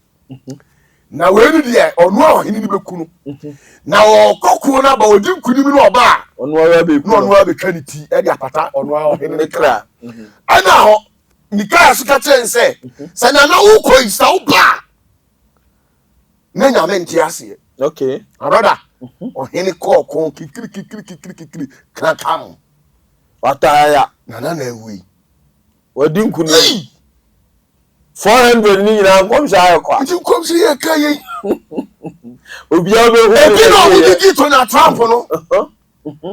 na we ni de onu ahene ni bekunu na okokun na ba odi nkunu mi no oba onu ara be no onu abi kaniti e de apata onu ahene ni kra ana ho nika suka chense se na wo ko isa wo ba na nya menti ase okay brother ohene kokon kikiri krakam wataya na ewi wadi nkunu 400 ni nyina komsha ayekwa nti komsha ye kaye obi a be hu e bi no we did to na Trump no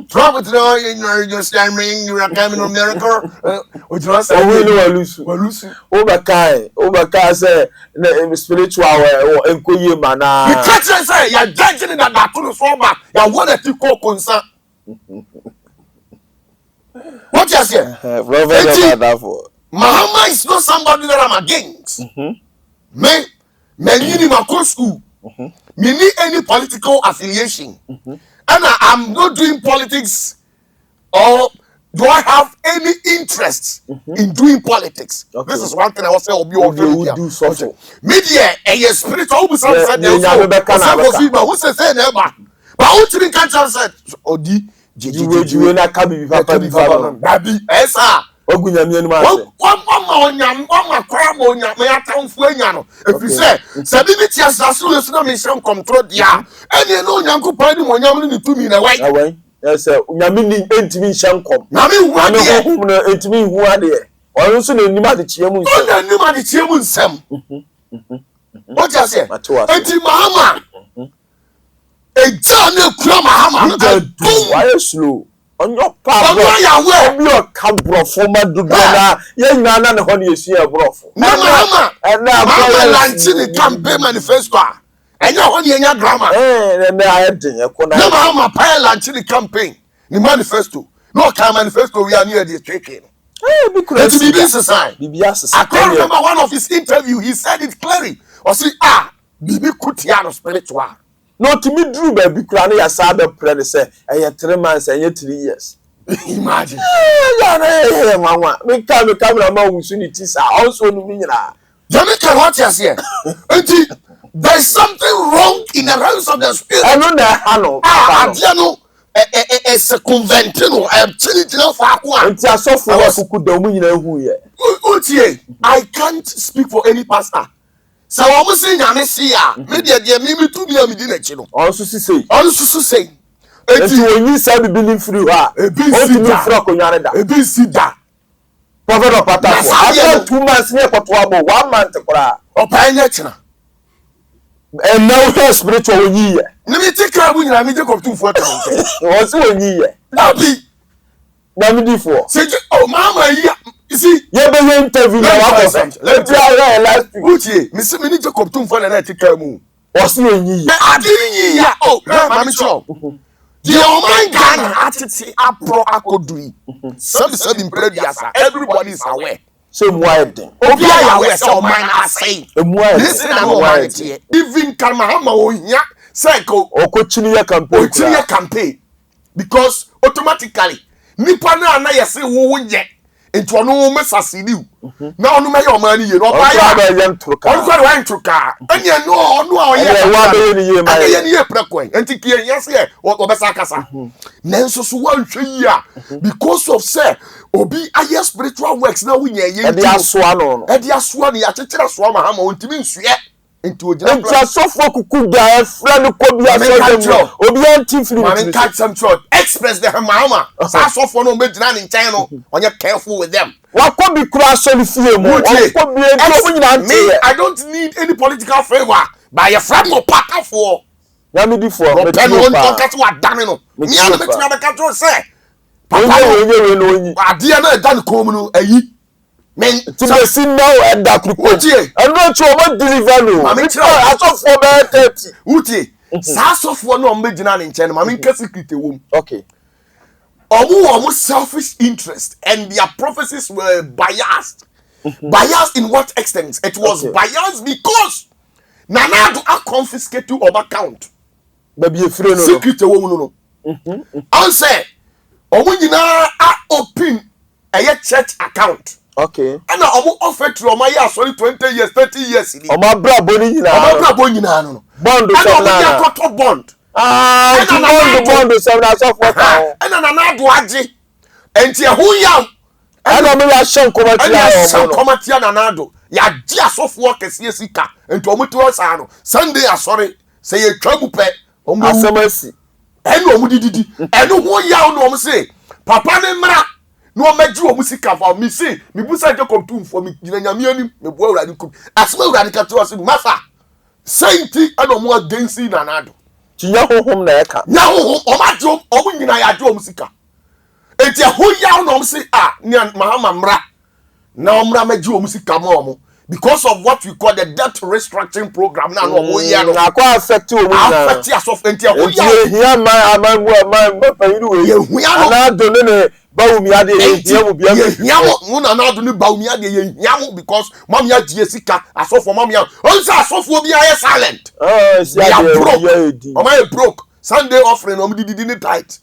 Trump no you just saying you are coming to America o just say we no walusu o ba kai say spiritual enkoye mana the church say you judging that na to so ba ya wanna to konsa what you say Opatafuor Mahama is not somebody that I'm against. Me need my school. Me need any political affiliation. And I'm not doing politics or do I have any interest in doing politics. Okay. This is one thing I was saying. You do something. Media a spiritual who said who said never. But who didn't catch us said Odi you na kabi papa Baby esa ogunyamie no ma se onyam kwa ma onyam ya tamfo anya no efise se bibi ti asaso yesu na me hyem control dia ene no onyankopan ni onyam ni tumi na wai yes onyame ni entimi hyem kom na me hu ade hu no entimi hu ade onu so na nim ade chiemu nsem ona nim ade chiemu nsem what you say enti Mahama eja na kura Mahama no why slow on your power ya we obi o ka brofo madudu na ye nyina na ne ho ne yesu e brofo na Mahama Mahama launch the campaign manifesto enya ho ne enya drama na ayedin e ko na Mahama pa launch the campaign the manifesto no can manifesto we are near the tricking because bibi asesa I can remember one of his interview he said it clearly or see bibi kutia no spiritual no to me drew baby kura na ya sabe pre say 3 months 3 years imagine ya mama me camera ma wusu ni tisa also no nyina Jamaica what you say until there is something wrong in the realms of the spirit I know that hano adiano it's a conventino chini fa ko nti asofo wa kuku da mu nyina hu ye utie I can't speak for any pastor so wo musi nyame si a me de me tu bia me di na chi no onso sisei enti onyi sa bi believe free ha o ti no fra ko nyare da ebi si da prophet Opatafuor after 2 months ne ko to abo 1 month kora opa nya china and now he spiritual onyi ye ni mi ti ka bu nyina me Jacob Tumfoɔ ta o si onyi ye na mi di fo say Mahama yi you see ye be ye interview na wa ko let me try last week utie me se me ni Jacob Tumfoɔ na ti ka mu o si onyi ye adiri ya na ma mi cho the Oman Ghana attitude apro akodui some imprediasa everybody is aware so muaden obi ya aware so Oman asay listen na muaden even kan Mahama onya say ko okochini ya campaign because automatically nipa na yesi wo nye into onu mesasidi na onu me Oman ye no ba ya nturuka onu kwa wa nturuka anya no onu a oye wa be ni ye ma ye ni ye prekwen enti kie yesi e obesa kasa nanso so wan hwe yi a because of say obi aye spiritual works na wo nye ye e dia soa no ya chechira soa Mahama ontimi nsue enti ogina enti asofo kuku da e fra no ko bia so dem obi anti free catch some trot express the mama sa so for no medina ni nkyɛn no onye careful with them wakɔ bi kura sɔli fie mu wakɔ bi ento nyina me I don't need any political favor by your friend Opatafuor nyame di for me pen won tonka wa dane no me anu me tia be ka tro say papa onye no onyi ade na dan kom no ayi men ti be sin now and that kruko eno nti o ma deliver no asofo be 30 utie sa asofo no o megina ne nkyɛn no ma me nka secret wom okay omu selfish interest and their prophecies were biased. Biased in what extent? It was biased because Nanado are confiscated to account. Baby, you free no. Secret woman no. Answer. Omu nyina are open a church account. Okay. And omu offer to omu ya sorry 20 years, 30 years. Omu bra boni nyina. Omu bra boni nyina no. Bond and omu ya koto bond. Bond so na so for town. And Nanado age. Enti ehun yam. Ana me ya shan komatia Nanado. Ya ji asofo kese sika. Enti omu to sa no. Sunday asori say ye twamu pe. Omu asemasi. Enu omu dididi. Enu ho ya no omu say papa ne mra no omaji omu sika fa mi say mi busa je komtumfo mi gina nyame anim me bo awurade kum. Asema awurade ka to say masa. Sainti ana omu against Nanado. Tinya hohom na eka. Nya hohom omaji omu nyina ya je omu sika. Enti ho ya no omu say ni mahama mra. Na omra maji omu sika ma omu. Because of what we call the debt restructuring program now no year no akwa affect o mu na affect us of enti ho ya hia man payiru we na do ne bawumi ade hia mu bia hia mu na do ne bawumi ade hia mu because mam ya gie sika asofo mam ya onse asofo bi aye silent si ade o ma broke Sunday offering o didi ni tight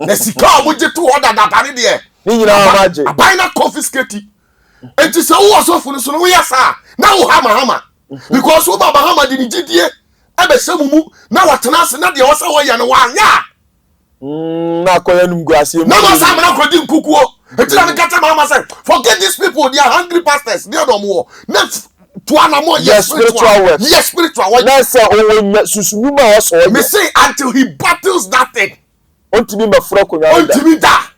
na sika o je to order data ni de ni nyina ma je abai na confiscate. And to say who was off so we are now hama because who baba hama di gidie ebe semumu na watena na de wasa wo ya no wanya na koya num guase na ma sa na kodi nkukuo etira me kata mama say forget these people, they are hungry pastors they don't more na to anamo yes spiritual work na say o susumi ma so me say until he battles that thing ontimi mafro konya ontimi da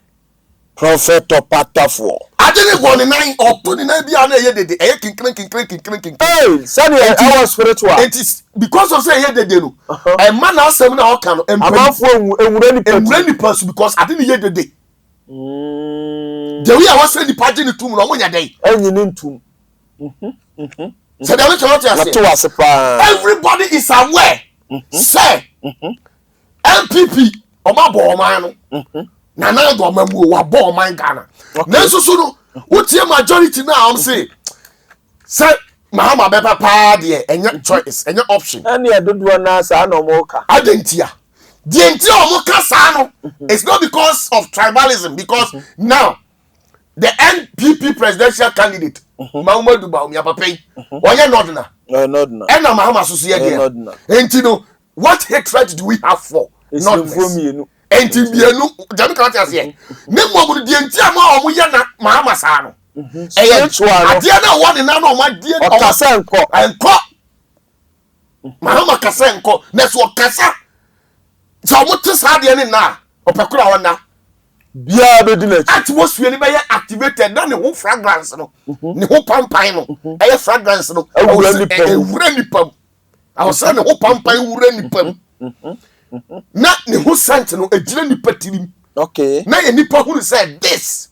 Prophet Opatafuor. I didn't go on 9 or 29 be an dede. Kinkling. Hey, Sunday I was spiritual. It is because of say here they do. A man has 7 hour can emrani person because I didn't hear the day. The way I was saying the pageant to me on your day. So everybody is aware. Say MPP Omabo man. Nanado mamu wa bo man Ghana. Nenso so no wotie majority now am say mahama be papa de enya choice enya option. Ani adodo na sa na omo ka. Adentia. The entire omo ka sa no it's not because of tribalism because now the NPP presidential candidate Muhammadu Bawumia papa yi oye nodna. Nodna. Ena mahama so ye de. Enti no what hatred do we have for? Not for me. Enti bienu jami kan tia se ne mo bu die ntia ma omo ye na mahama sa no ade na wo ne na no ma die o kasa enko mahama kasa enko na so kasa so mo te sa de ne na opekura wona bia be di na atmosphere ni be activated na ne ho fragrance no ne ho pampan no fragrance no ewura ni pam I was saying ne ho pampan ewura ni pam na ne ho scent no ejire ni patirim okay na ye nipa who said this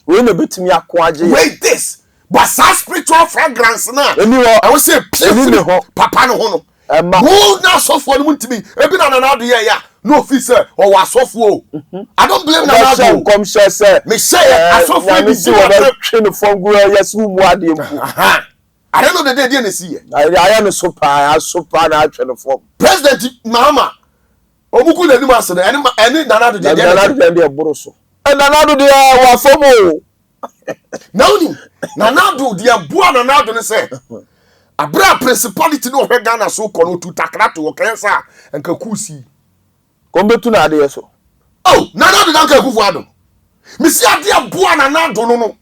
we no betimi akoaje wait this but some spiritual fragrance na I will say papa no ho no who na sofo no ntimi ebi na do ye ya no officer or was sofo I don't blame na do come share say me say asofo bi si wa twe no fon go yes wu mu ade mpu I don't know the day na see I am so pa na twe no fon president Mahama omuku na nim asene ene Nanado de boroso Nanado de wa fomo nauni Nanado de abua Nanado ne say abra principality no he Ghana so kono tu takrato wo kensa enka kusi kombetu na ade so oh Nanado dan ka kufu ado misi ade abua Nanado no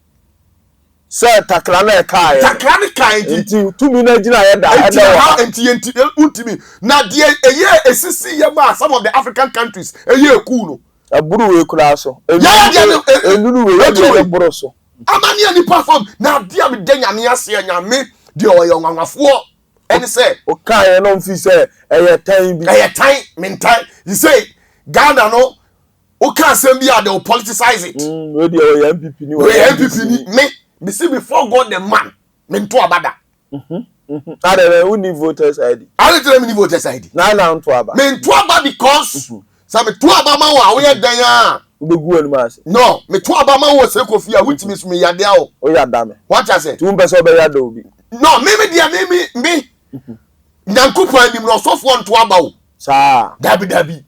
Sir takrana kai. Takrana kai Enti tumi na gina yeda. Enti ultimi. Na die eye esisi yema some of the African countries eye cool no. Aburu we kura so. Enunu we buru so. Amani ani perform na dia me den nyame ase nyame de oyo nwanwafo eni say o kan no mfi say eye tan bi. Eye tan mentan. You say Ghana no o kan asem bi ade o politicize it. We dey o MPP ni. We MPP ni me see before God the man me nto abada. Ade we need voters ID. I tell me voters ID. Na nto aba. Me nto aba because say me to aba ma wa we dan a. Ubegu enu ma se. No, me to aba ma wo se kofi a witimi so me yade a o. O yada me. What I say? Tu mbe be yada obi. No, me nyankopo anim no sofo nto aba o. Sa. Dabi.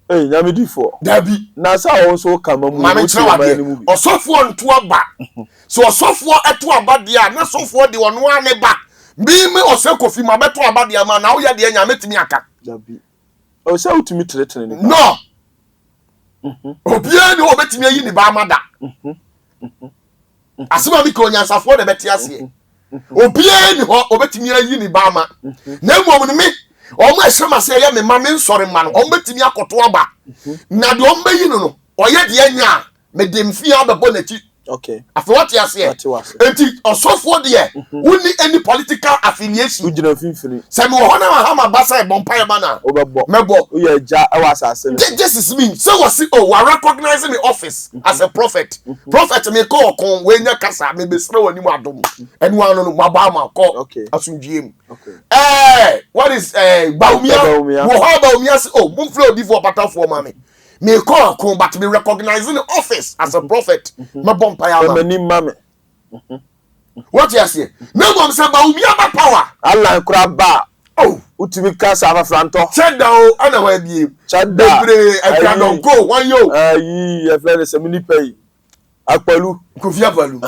Eh, nyame di fo. Dabi. Na sa won so kama mu. Ma me tire wade. Osofo nto aba. So osofo eto aba de a na sofo de ono ane ba. Me ose kofi ma beto aba de ma na wo ya de nyame timi aka. Dabi. O se utimi tire ni. No. Obia ni obetimi ayi ni ba amada. Asema bi ko nyansafo de beti ase. Obia ni ho obetimi ayi ni ba ama. Na mmom ni me omo esema se ye me ma me nsore ma no omo betimi akoto aba. Na de omo yi no oye de anya me de mfi abebo na ti. Okay. After what you say? Enti osofo de woni any political affiliation. Ujina finfini. Se me ho na ha ma basa e bompaye ba na. Obebo. Mebo. Uye ja e wasase. This is me. So was it we recognizing the office as a prophet. Prophet me call kon we nya kasa me besre wani mu adom. Enu anu no maba ma call. Okay. Asundiem. Okay. What is Baumia? Wo ha Baumia say mum flow di for Opatafuor mama. Me call kon but me recognizing the office as a prophet. Me bompaya ma. Mani mame. What you say? No mom say Baumia ba power. Allah kura ba. Oh, utimi kasa afranto. Cheda o ana wa bie. Cheda. Bebre akadon go wan yo. Ayi, e friend se mini pay. Akpalu. Kofi Akpalu.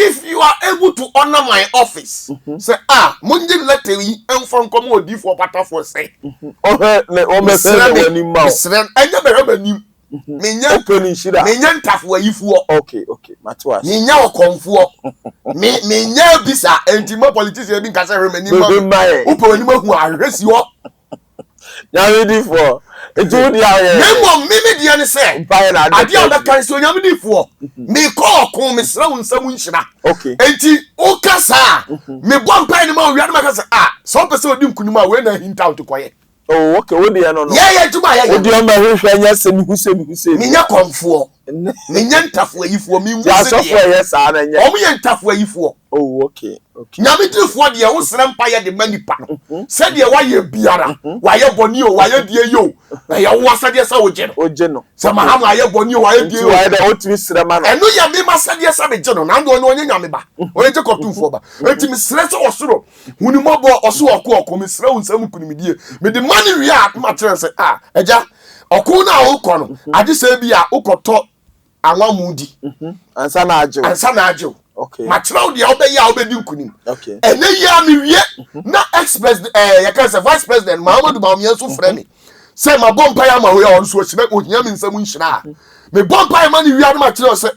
If you are able to honor my office, say munji letter yi enfon komo odi for Opatafuor say. O me se ni ma. Enya be reba nim. Menya opening shida. Menya ntafo ayifuo. Okay. Matwa. Menya okonfuo. Menya bisa entimo politician bi nkasa rema nim ma. Upo nim ahu ahwesi ho. Nyame di fo. Eju di aye. Memo mimi dia ne se. Ade oda kan so nyame di fo. Me call kon me sra unsam nhyira. Okay. Enti o kasa me bo mpa ne ma wiade makasa so pese odi nkunuma we na hint out koye. Oh, okay. What do you know? Yeah, tuma yeah. What do you know? Hussein. Minya konfuo. Minya ntafo ayifuo mi nwu se. Ya so for yes ana nya. Omo ye ntafo ayifuo. Oh, okay. Nyame tifo de wo sere mpa ye de manipa no. Se de wa ye biara, wa ye boni o, wa ye die yo. Na ye wo asade sa wo je no. Oje no. Se mahama ye boni o, wa ye die yo. Wa ye de otimi sere ma no. Eno ya me masade sa be je no. Na ndo no onye nyame ba. Onye je kotumfo ba. Enti mi sere so osoro. Huni mobo oso okọ mi sere unsam kunimidie. Me de mani wi a ma tere se eja okọ na okọ no. Ade se bi a okoto anwamudi. Ansa na ajo. Okay. Matlaw dia obeya obedi nkunim. Okay. Ene ya mi wie na ex-president ya kan se vice president Muhammadu Bawumia so frɛ me. Say ma bompa ya ma we on so hire ohia mi nsam nhira. Me bompa ya ma ni wi anu matlaw se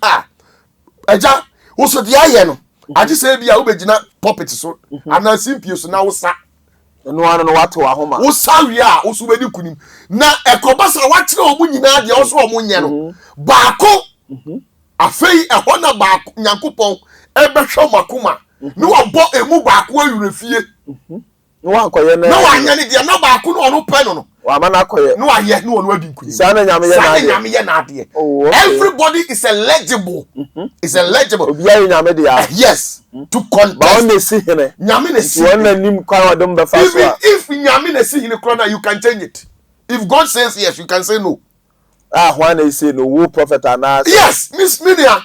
eja wo so dia ye no. Ade se bia obegina puppet so. Ana simpie so na wo sa. Eno anu no wato ahoma. Wo sa wi a wo so bedi nkunim. Na ekobasa wa kire omu nyina de wo so omu nye no. Baako afei ehona baako nyankopon ebehwe makoma ne wabɔ emu baako awurefie no ankoye na no wanya ne dia na baako no ono pɛ no wa ma na akoye no ayɛ no ono adi nkuni sana nyame ye na ade everybody is eligible is eligible obi ayi nyame de ya yes to contest ba on si hene nyame na si won na nim kwa wadom be fa so if nyame na si hene krona you can change it if God says yes you can say no why na say no wo prophet ana yes miss media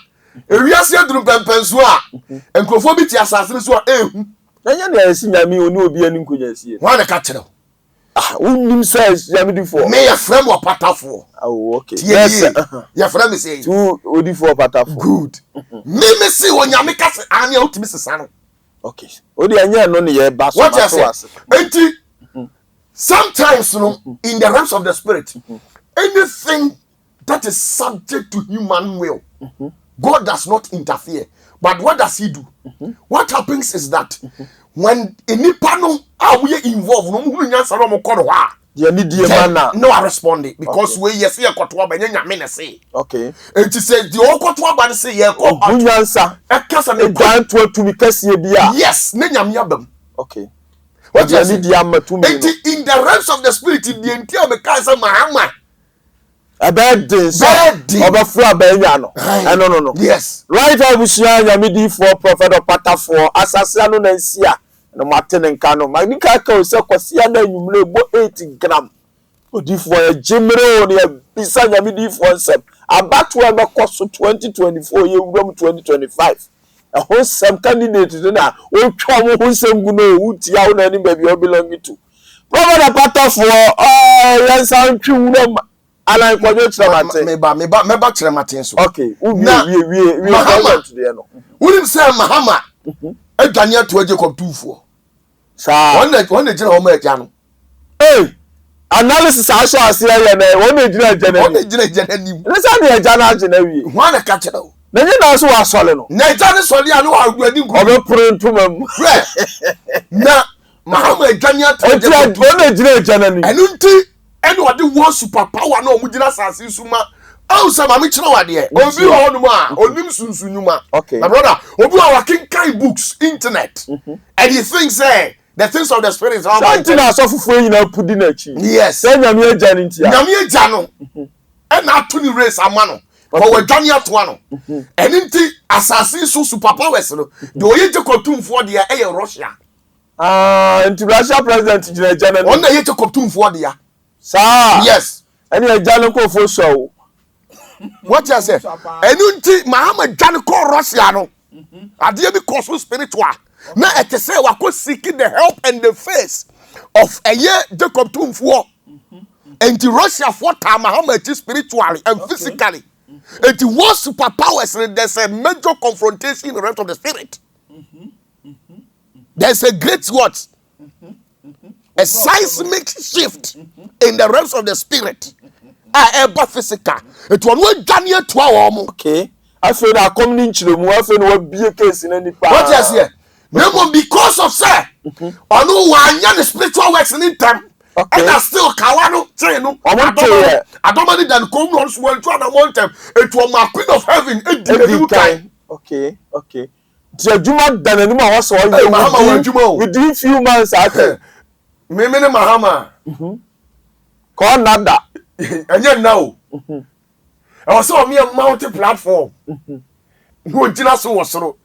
ewiase aduru pempenso a enkrofo bi ti asase so ehu anya na esi nyame oni obi ani nkonya sie wan ka kire unim says nyame di for me ya frame Opatafuor okay yes ya frame say tu odi for Opatafuor good me see wo nyame ka se anya otimi sesa no okay odi anya no ne ye ba so ma so ase enti sometimes no in the realms of the spirit anything that is subject to human will God does not interfere. But what does he do? What happens is that when any panel are we involved, no, I respond it because we yes here kotwa ba nyanya me say. Okay. It says the okotwa ba say ye ko bunyansa e kasa ne dan to atumi kase bia. Yes, ne nyame abam. Okay. What you say? In the realms of the spirit, the entire mekasa mahama. A bad day, Opatafuor no. No. Yes. Right, I wish you are for Prophet Opatafuor, Assassin and Sia, no Martin and Cano. My Nicaka was a Quasiana, you may 80 gram. For a Jimro, near beside Yamidi for some. About to have a cost of 2024, you will 2025. A whole some candidate now. Oh, trouble who some good who town any baby you belong to. Prophet Opatafuor, yes, I'm true. And I quite so. Okay. We Mahama. We didn't say Mahama. A Daniel to a Jacob 2-4. One day, General. Hey, analysis I shall see one day, General. Let's have a General. One a catcher. Then you know, so I saw it. Nathan is only a wedding. I'll print to them. Now, Mahama, Daniel, and what the one superpower no mujina sansi suma au sama mi chira wade obi ho no ma onim sunsunuma. Okay, my brother, obi wa working kai books internet and he thinks the things of the spirit is all about something as of fufu nyina pudi na chi. Yes, say nyame agya ni ntia nyame agya no and na to ni race amano for we dwane ato ano and nti assassin so superpowers no the oyete kotumfo de e Russia nti Russia president gina agya na on na yete kotumfo de ya. Sir. Yes. Any a Jan ko for show. What you say? Enunti Mahama Jan ko Russia no. Ade bi cause spiritual. Na et say we go seeking the help and the face of a year Jacob Tumfuo. And the Russia for Mahama spiritually and physically. And the war superpowers there's a major confrontation in the realm of the spirit. There's a great what? A seismic shift in the realms of the spirit. Ever physical. It was Daniel 12. Okay. I feel that coming in Chilumu, I feel what be a case in any part. What is here? No, because of sir. I know why the spiritual works in them. And I still Kawano, Chino. I don't mind that come on one to one time. It was my queen of heaven. Okay. Juma done was all within few months after. Me Mahama. Call nada. And yet now. I was on me a mountain platform. No Jinaso was so.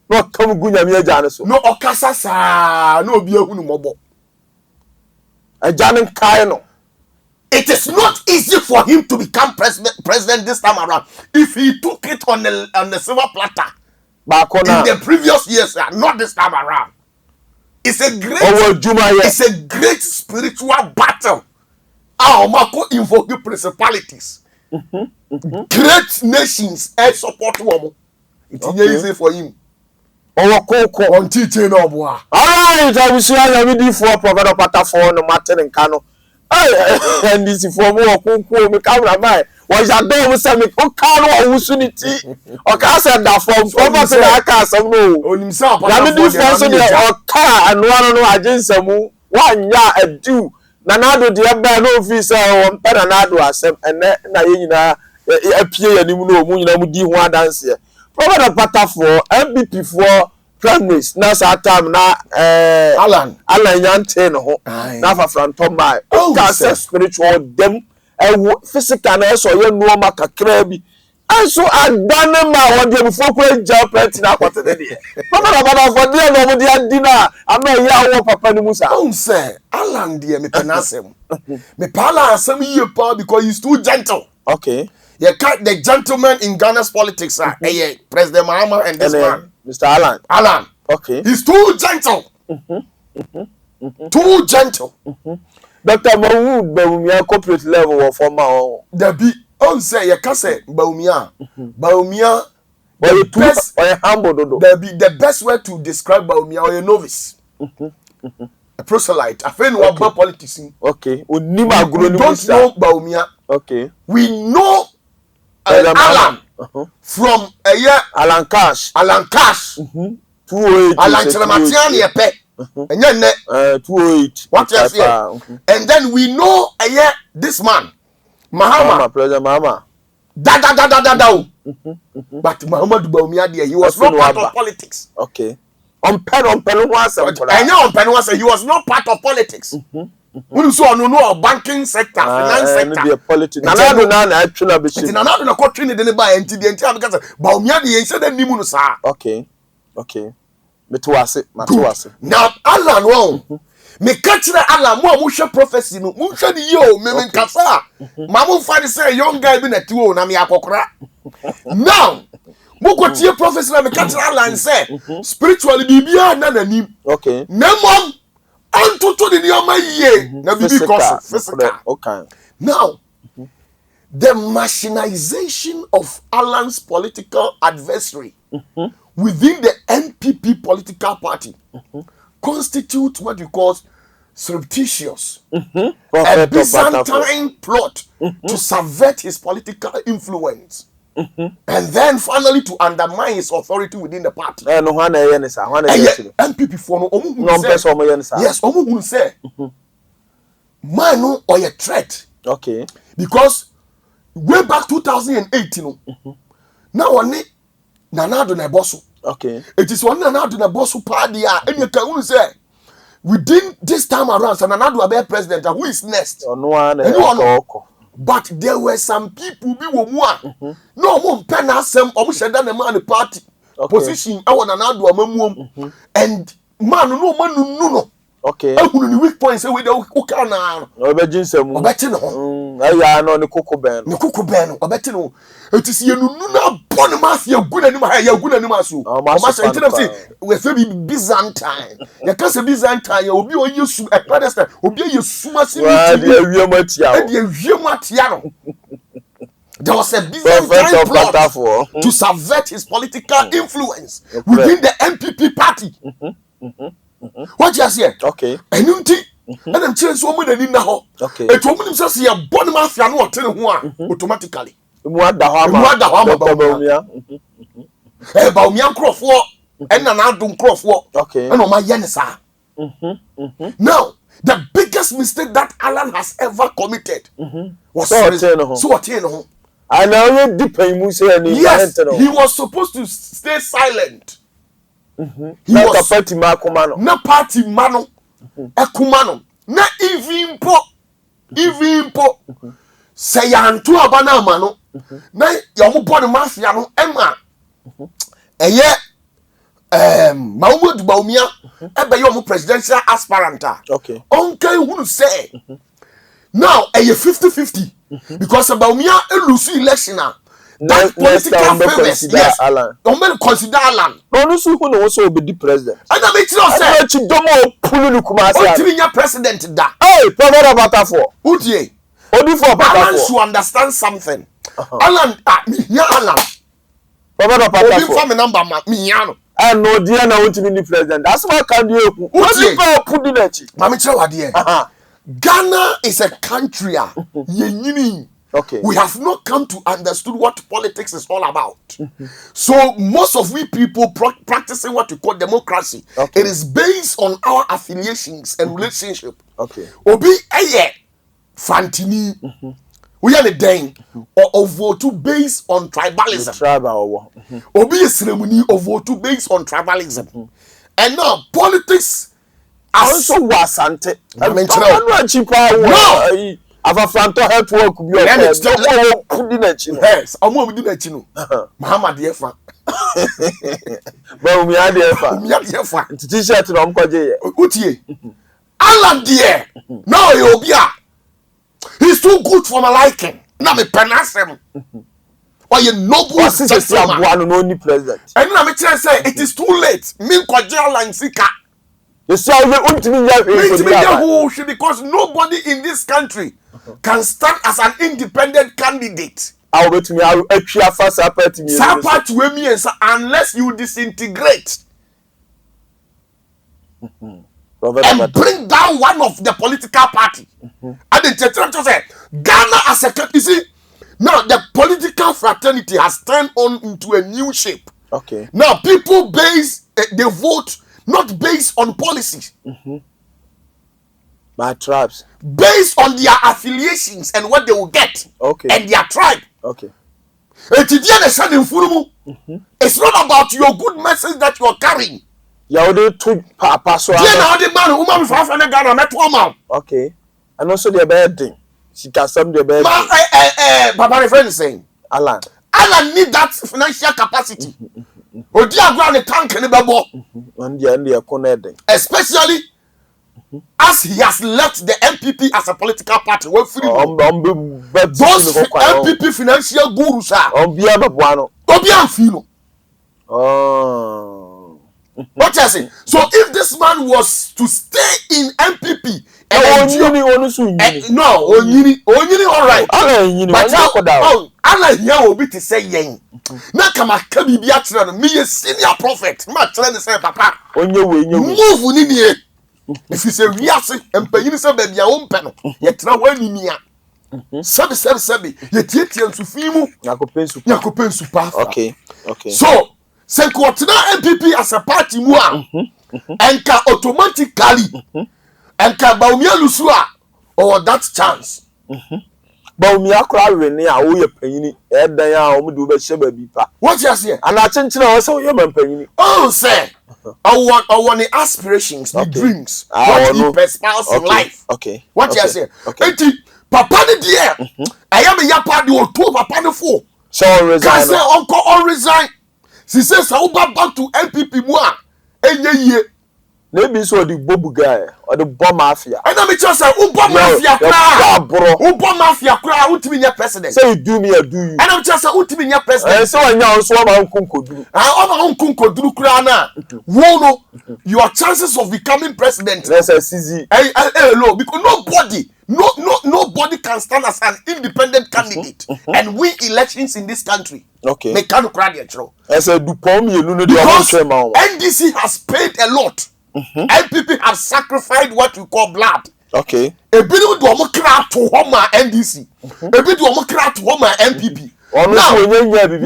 No come Gunya Janiso. No Okasasa. No be a Hunumobo. A Janin Kaino. It is not easy for him to become president this time around. If he took it on the silver platter. Back on in the previous years, not this time around. It's a great spiritual battle. Our Marco invoke principalities. Great nations and support woman. It's easy for him. On teaching of war. Alright, I will see how you for Prophet Opatafuor no Martin and Cano. And this is for more me camera by. Was a dog send me Cano Usunity or Casa da from Prophet Casa no. On himself, I mean, this or car and one against some 1 year a do. Nanado the no visa on Penanado asem and na appear and you know Mudi one dance here. Prophet Opatafuor MPP for Primaries na sa time na Alan Yante no na fa from my spiritual them physical na so ye no ma kakra bi anso adane ma won dey before ko ja plenty na kwete dey papa baba for dey no mo dey adina ama ya wo papa ni musa say Alan dey me penasem me pala asem ye pa because he's too gentle. Okay, the gentleman in Ghana's politics are President Mahama and this man Mr. Alan. Okay, he's too gentle. Too gentle. Dr. Mahmoud Baumia corporate level or former there be on say you can say Baumia but the best or humble there be the best way to describe Baumia or a novice. A proselyte, a friend of politics. Okay, we don't know Baumia. Okay, we know Alan from a year Alan Cash 208 Alan Chalmatian yepe and 208 what you say and then we know a year this man Mahama President Mahama but Muhammad Bawumia he was not part of politics. Okay. On pen was he was not part of politics. When you saw no banking sector, finance sector, politics. Okay. Now Alan won. Me catch Alan mo share prophecy no. Mo share the yo me kasa. Mamu fani say young guy be na tuo na me akokora. Now mo go tie prophecy na me catch Alan say spiritually bibia na nanim. Okay. Na mom antutu the nyoma ye na bibi cause physical. Okay. Now the machinization of Alan's political adversary within the NPP political party constitute what you call surreptitious, a Byzantine plot to subvert his political influence, and then finally to undermine his authority within the party. NPP for no yes, omu say man no or a threat. Okay. Because way back 2018, now on it Nanado na bosu. Okay. It is one Nanado na bosu party and you can say within this time around Nanado will be president and who is next? But there were some people be one no more pen asem almost said that the man the party position I want Nanado and man no okay. The weak points say we don't na obejinsamu no aya no ne kokoben obetino it is you na born mass ya gunani ma ya gunani maso o ma say tell them say we say Byzantine ya can say Byzantine ya obi o yesu e protestant obi yesu masi ni dia wiemu atia no there was a Byzantine plot to subvert his political influence within the NPP party. What you say? Okay. And you think, and I'm telling so many na ho. Okay. A woman says you born mafia no tell who automatically. Bawumia Crawford and Nanado Crawford. Okay. And my yensa. Now, the biggest mistake that Alan has ever committed was so I know deep yes, he was supposed to stay silent. He was party makumano. Na party mano. Ekumano. Na even po. Say yantu abana mano. Na yamu body mafia no ema. Eye Mahmoud Bawumia ebe yomu presidential aspirant. Okay. Onke who say now eye 50-50 because Bawumia lose election now. That political famous, yes. Don't consider Alan. No, so who knows will be the president. And I make sure say, president da. Hey, Prophet Opatafuor. Utie. Only for Alan should understand something. Alan, me Alan. Prophet Opatafuor. Obi for me number me yano. I know dear na want to be the president. That's why can you put in it. Mami tell what dear. Ghana is a country. Okay. We have not come to understand what politics is all about. So most of we people practicing what we call democracy, it is based on our affiliations and relationship. Okay. Obi eye fantini. We are the dang or vote based on tribalism. Tribal. Obi is ceremony of vote based on tribalism. And now politics also wasante. I mean, no. Ava Franto help work be yes, omo di na chi no. Muhammad Yefa. Ba umi ade Yefa. T-shirt no mkoje ye. Utie. Alan there. No you obia. He's too good for my liking. Na me penasem. Or you noble citizen no ni president. And na me tell say it is too late. Me kwaje Alan sika. You say because nobody in this country can stand as an independent candidate. Unless you disintegrate and bring down one of the political party. And then say Ghana as a country, you see, Now the political fraternity has turned on into a new shape. Okay. Now people they vote not based on policies. My tribes. Based on their affiliations and what they will get. Okay. And their tribe. Okay. It's not about your good message that you are carrying. Yeah, they took pass. Okay. And also the bedding. She can some the bed. Papa, my friend is saying, Alan need that financial capacity. Especially as he has left the MPP as a political party. Those MPP financial gurus are. Oh. What you say? So if this man was to stay in MPP, no, all right. But Alan here will be to say yen. Now come a be me a senior prophet. Ma tell the say papa. Move in here. If you say we are and pay you say baby your own pen. Yet now when you near. Sabi. Yet and Sufimu. Yakopen super. Okay. So say continue MPP as a party mua. And can automatically and can Baumia Lusua or that chance. Baumia cry when ya o ye panini e dan ya o mu do be hye ba bi pa. What you say? And a chenchena o say o ye man panini. Oh say I want the aspirations, the dreams, what he espouse in life. Okay. What you say? Okay. Papa the dear. I am a yapa the two papa the four. So resign. Can say uncle all resign. She says I will back to MPP moi. Ye. Maybe so the bobu guy or the bomb mafia. And I'm just say bomb mafia cry. Bomb mafia cry ultimate your president. Say you do me I do you. And I'm just say ultimate your president. And so anya so ma nkunko duru. Nkunko duru cry na. Wono your chances of becoming president. Let's see. Low because nobody can stand as an independent candidate and win elections in this country. Okay. They can't cry their throat. Because NDC has paid a lot. MPP have sacrificed what we call blood. Okay. A bit of to Homa NDC. A bit of Homa MPP. Now,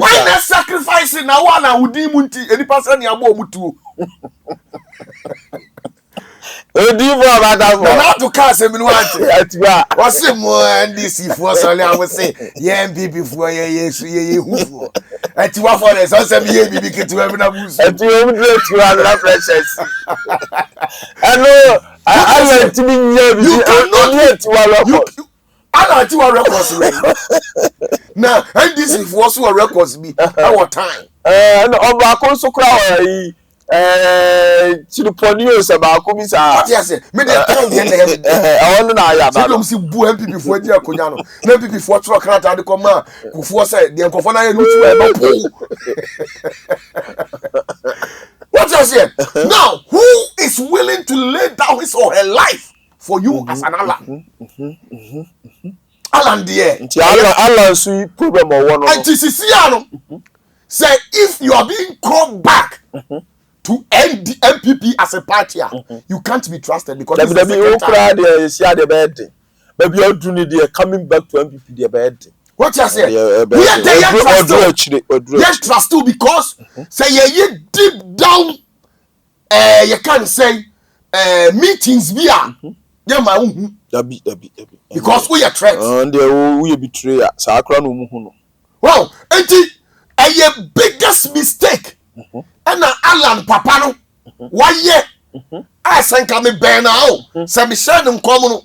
why not sacrificing now one and would demunti any person ya mo mutu? Now to cast him in one. What's it more NDC for? So I would say, yeah, MPP for ye who. At you for the sunset, ye be to have a boost. At you have precious. Hello, I like to be near you. I like to our records. Now, NDC for also records be our time. And of our console cry. To the ponios about Kumisa. What you say? Me dey tell you I want to know ya. So dem see bu MPP for dia konya no. Na MPP for tro krata de come ma kufuo say de nkofo na ye no tu e ba po. What you say? Now, who is willing to lay down his or her life for you as an Alan? Alan there. Alan sweet problem or one. And say if you are being called back to end the MPP as a party, you can't be trusted because Maybe you do need coming back to MPP the bed. What you say? We are the trust too because say you deep down you can say meetings we are because we are threats. And we betray well, a biggest mistake. And Alan Papa no, why ye? I think I'm a bear now. Some share them common.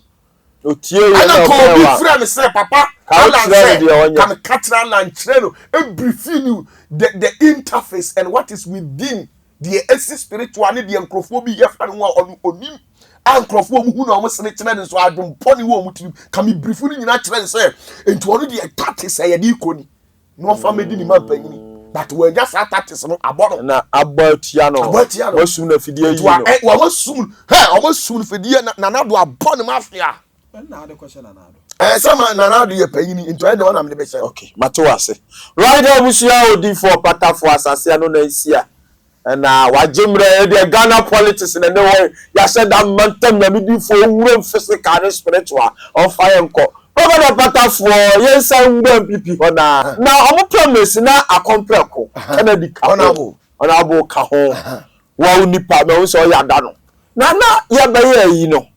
And I call big friend say Papa. Alan said, "Come catch Alan Treno and briefing you the interface and what is within the essence spirituality the microphobia you find one on him." And microphone who no almost snatch so I don't pony one with you. Come be briefing you naturally say into already a tat say a deacon. No family in my penny. But we just at that is no about na about yano we soon afidie yi no we soon almost soon afidie na na do abon mafia na the question na do some na do ye payini into any one am the best. Okay mato ase right there busia odi for Opatafuor asase no na nsia na wajemre the Ghana politics na no ya said that mantem na me di for wuro physical and spiritual on fire nko Prophet Opatafuor yes MPP hona na omo promise na akompreko Kennedy honorable ka ho wa unipa me wo so ya da no na ya ba ye yi no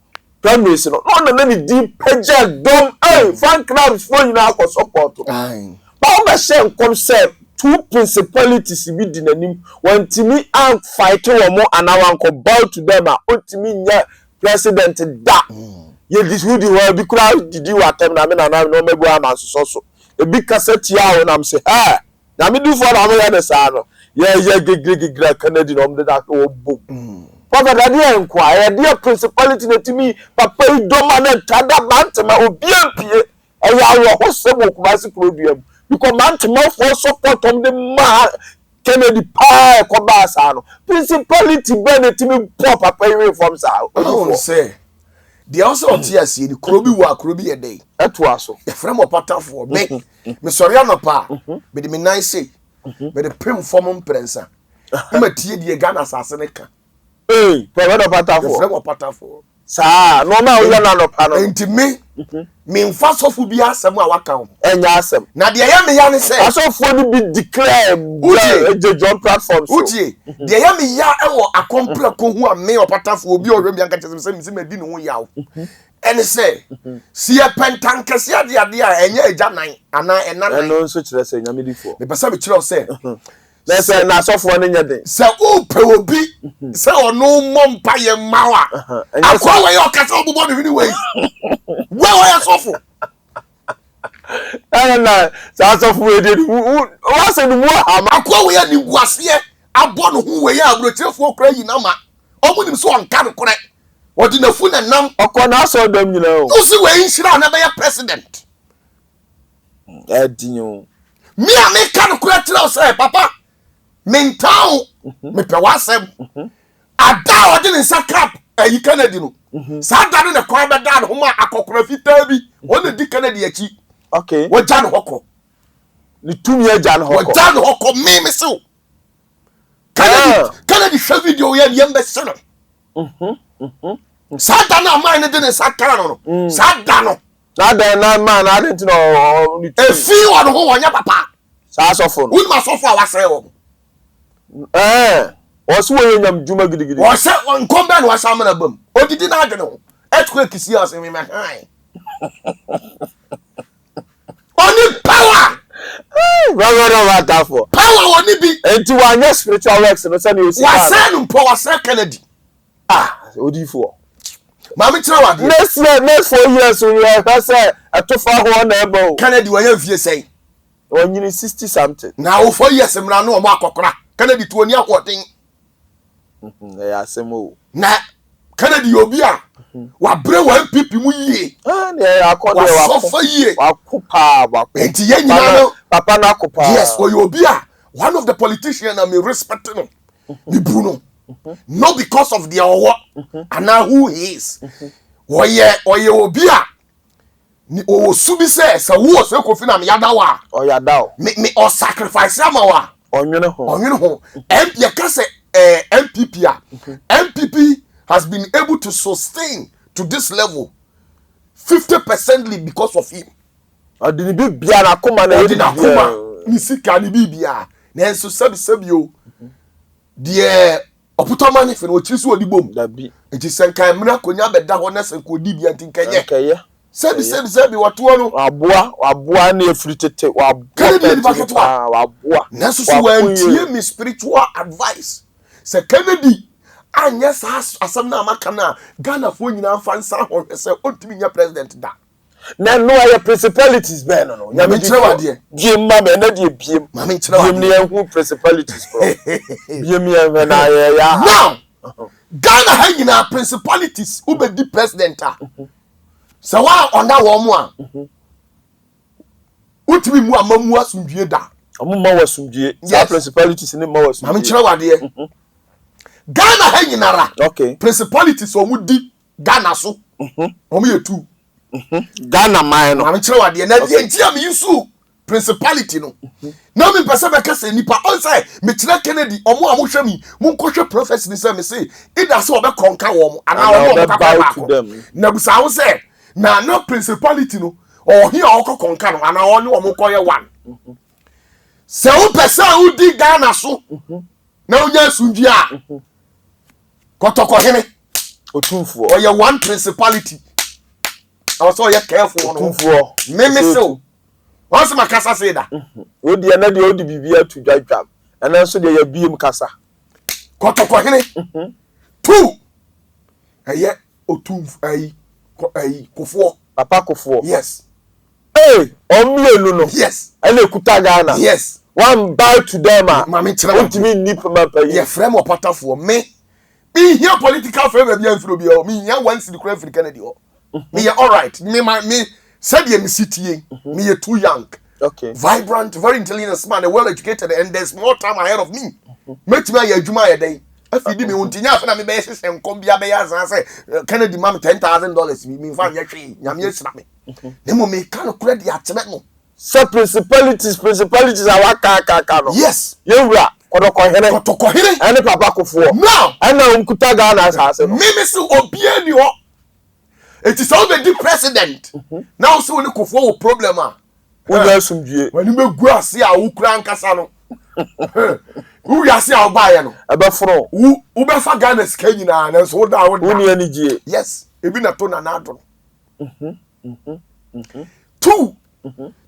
promise no na ni di page dom fan clubs for you na support ba o be share nkom say two principalities bi di nanim wantimi an fight wo mo anawa nko bow to them a otimi nya president da ye this who the world be crowd did you attempt na me na no mebu am so e bi cassette ya na am say ha na me do for na me ya sa no ye gigre Kennedy no me da ko boom papa da dey nkwa ye dey principality na timi papa idoma na tada bantama obi ampie e ya wo hosem okubasi program because bantama for support on the man Kennedy pa ko ba sa no principality be na timi papa you from sa o say they also tears the krobi wa krobi ye dey eto aso e frem Opatafuor me sorry anopa me de me nan say me de pem form prensa me tie die Ghana asase ne ka Prophet Opatafuor frem Opatafuor sa no ma o ya na no pa no enti me mfa sofu bi asem a waka ho enya asem na de ya me ya ne say asofo ni bi declare John platforms utie de ya me ya e wo akompreko hu a me Opatafuor obi o hwem yanka chese me medi no ho yawo ene say si e pentankese ade a enya eja nan ana enanan eno so kire say nyame difo me pesa be kire say na say na asofo ne nya den say o pe obi say ono mompa ye mawa akwa we yo kasa obobo de hini we we asofo na sa asofo we de wa se no mu ama akwa we ya ni guase abo no hu we ya abrochefo kra yi na ma omunim so onka no kore odi na fu na nam okọ na so dam nyina o o si we nhira na be ya president edinyo me a me ka no kora tira say papa mental me pe wasem ada odi ni sakap ayi Kennedy no sa da no kwa be da no ma akokora fita bi wona di Kennedy achi okay wo jan hoko ni tumi ajan hoko wo jan hoko me so Kennedy show video ya yembe sino sa da na ma ne de sakara no sa da no na man na didn't know e fi won ho wonya papa sa asofo no we ma sofo a wasere wo osu we nyam juma gidigidi o se nkombe na wasa amana bam odidi na adwene ho earthquake si us me han oni power Prophet Opatafuor power oni bi enti wa nya spiritual works no say no si wasa no po wasa Kennedy odifo mami tira wa next 4 years we have say atofa ho na ebo Kennedy wa ya vie sei onyini 60 something na wo 4 years mra no mo akokora Kennedy to oni akoden ya asemo na Kennedy obi a wa bre wa MPP mu yie na akode wa sofa yie wa kupa enti ye nyina no papa na kupa yes obi a one of the politicians I'm respecting me Bruno not because of their what and now who he is oye obi a ni o subi se wo se ko fi na me yada wa o yada o me o sacrifice am wa onwene ho ye ka se MPP a MPP has been able to sustain to this level 50% because of him adini bibia na koma na yedi na koma ni sika ni bibia na enso sabi o de oputoma fe no chiri so odibom dabi enti senkan mra konya beda ho na senko di bia ntinkenye sabi watu no waboa na efritete waboa na so wantie me spiritual advice se Kennedy anya sa asam na maka na Ghana fo nyina fa nsa ho se ontimi nya president da na no aye principalities be no nya me kire wade biem me na de biem ma me kire wade biem ne hu principalities ko biem ye na ya now Ghana ha nyina principalities ubedi president a se wa onda wo mu a utimi mu amamu asundue da amuma wasundue sa principalities ni ma wasundue ma me kire wade Ghana ha nyinara okay principalities o mu di Ghana so o mu yetu Ghana man no ma me kire wade na die ntia me yusu principality no na me pese be kase nipa on say me kire Kennedy omo amohwe mi mu nkohwe prophecy ni say me say ida se obe konka wo mo ana wo mo ka ba na busa wo say na no principality no or here oko konkano ana oni omo koye one se wo pesa udi Ghana so na unya sunji a kotoko hene Otumfuo. or your one principality also you careful Otumfuo. Meme so once makasa say that Odi na de odi bibia to dwadwam. Ana so de ya biem kasa. kotoko hene two eye otumf ayi kofo Papa Kofuo. yes Hey, omienu no. yes Ana ekuta Ghana. yes One bow to them. Mami chira Ontimi nip mapa yi. ye frame Opatafuor me here political favor be am bi o me here one city crane Kennedy o me ye all right me said ye me city me ye too young Okay. vibrant very intelligent man well educated and there's more time ahead of me metime ye adwuma ye dey afidi me wontinya afa na me be hye nkom bia be ya san say Kennedy mam $10,000 me fa ye hwe nyame yesira me nemo me kan credit ateme no So principalities are waka no. yes Yewura kodoko hene. kotoko hene Ene Papa Kofuo. now Ana umkuta Ghana asase no. me say obia ni ho it is all the president now so ni Kofuor wo problem a Unya sumdue. wani me gu ase a wo kura nkasa no wo wi ase a wo ba ye no Ebe fro. wo be fa Ghana sika nyina na so da wo Uni ani gie. yes ebi na to na na do two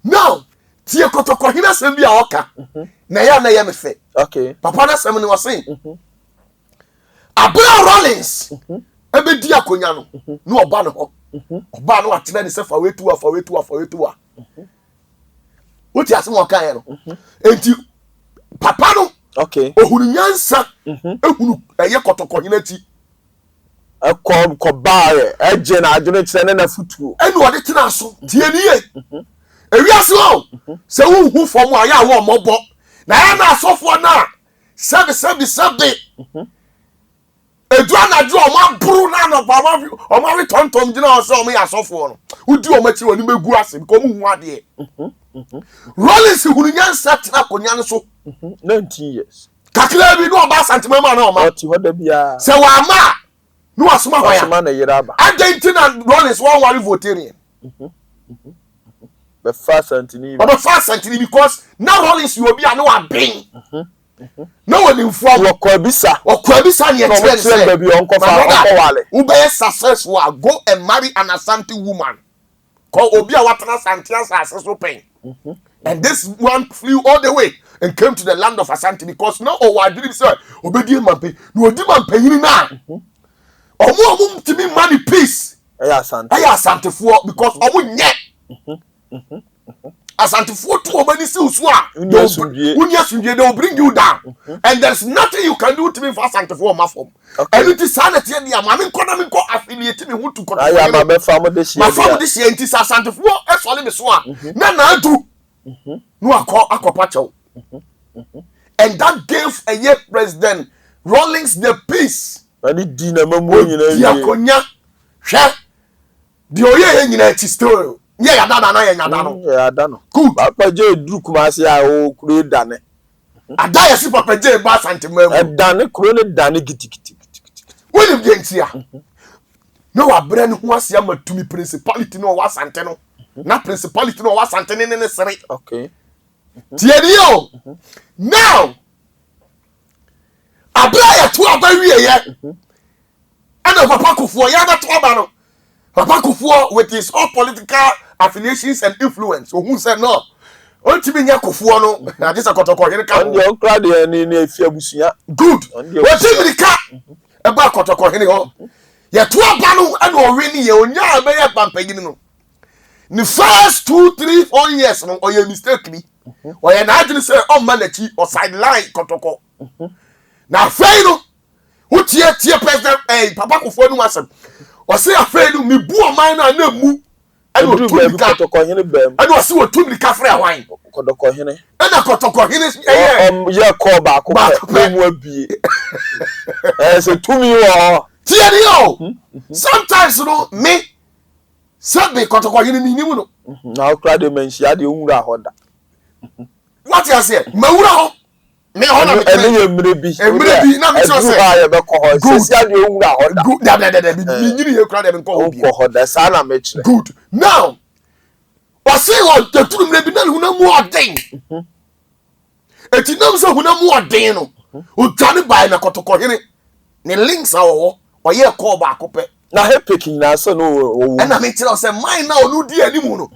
now tie kotoko hina sem bia oka na ya me fe Okay. papa na sem ni wo say Abra Rollins ebe di akonya no no oba no ho oba no atena ni se fa wetu a wuti ase mo kan ye no enti papa no Okay. ohunu nyansa ehunu eye kotoko hina ti Ekom ko bae. Eje na adwene kire na futuo. enu ode tena so tie ni ye ewiase o se wo hu fom a ya wo mobo na ya na asofo na sabi edua na ju o ma buru na no ba o ma wi tontom gina o se o ma ya asofo no udi o ma chi woni megu ase ko mu hu ade Rollins hunu nyansa tena konya no so 19 years. kakra bi no ba santema ma na o ma Oti hoda bia. se wa ma no asoma hoya Asoma na yiraba. Argentina Rollins one worry votarian Be fast antini. but fast sentini because now Rollins you obi anu abin no one inform Wo bisa. okwa bi sa ne No explain say baby onko fa onko wale. who be successful go and marry an Asante woman call obi a watana Asante as so pen and this one flew all the way and came to the land of Asante because now o wa dream say obedi mampe no odi mampe yini na omo timi money peace Eya Asante. aya Asantefuo because omo nye Asantefuo to omani si usu a unya sundie they will bring you down and there's nothing you can do to me for Asantefuo mafom and it is sanity and ya mami nko affiliate me who to koto Aya ma be fam de shie. ma fam this year nti Asantefuo e sole me so a na adu no akopa chew and that gave a year president Rollins the peace Ani di na mamu nyina yi akonya hwe di oye nyina ti story ye ya dada na ye nyada no Ya da no. good Papa je dru kumase a o kuro dane. ada ye si papa je ba santema E dane kuro ne dane gitikiti. woni bi ntia no wa bre ne ho ase amatumi principality no wa sante no na principality no wa sante ne sere Okay. tie di yo now abra ya to abawie ye ana papa Kofuor ya na to aba no papa Kofuor with his all political affiliations and influence who said no ontimi nya Kofuor no na just akotoko here ka And the okra de ni afia busua. good wetin ka e ba akotoko here ho ya to aba no ana owe ni ye onya aba ya pampagini no the first 2 3 4 years no oye mistake ni oye na adwene say on manachi or sideline kotoko na afei no wotie president papa Kofuor no wasem o say afei no me bu o man na mu eno Dru ba kotoko hene bam. eno o se wo tumri ka frɛ hwan Kotoko hene. ena kotoko hene Ye call ba ko mu abie. So tumi wo. tie ni o sometimes no me sabe kotoko hene ni nimu no Na okra de menhia de nwura hoda. what you say mawura ho me ho na me Ene ye mrebi. Emrebi na me so say Ha ye be ko ho. Sisia de nwura hoda. good da me nyiri ye kra de me ko ho bi Ko hoda sa na me kire. good now Wase on the true maybe na huna mu odin. Eti nam so huna mu odin no. O twane bai na kotoko hene. Ne links awo oye call ba akopɛ. Na he picking na so no wo. And I mean tell us mine na onu di animu no.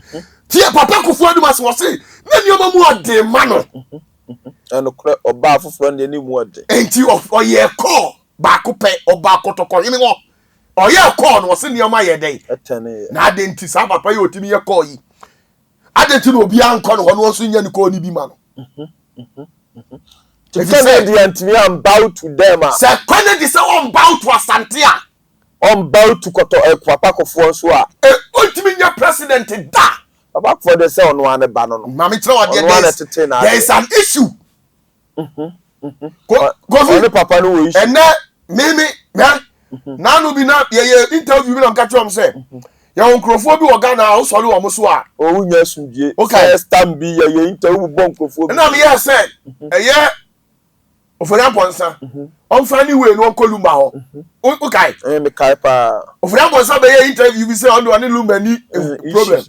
Tie papa Kufuor adu mas wase na nioma mu odin ma no. And oba afoforo ne ni mu ode. Enti oye call ba akopɛ oba kotoko hene wo. Oye call no wase nioma ye den. Etene. Na adenti sa papa ye otimi ye call yi. Adenti no obi anko no ho so nya ni call ni bi ma no. If you say the antimi am bow to them say Kennedy say on bow to Asante a on bow to Koto Papa Kufuor so a ultimate nya president da Papa Kufuor dey say on one ba no no mama tell what there is an issue go only papa no we issue and me na no bi na ye interview bi na nka tell say ya onkrofo bi wo Ghana o sori wo mo so a o nya sundie first time bi ye interview bon onkrofo na me ye say ye ofura ponsa on fani we no kolumba ho okay me kai pa ofura ponsa be ye interview bi say on do ani lumba ni problem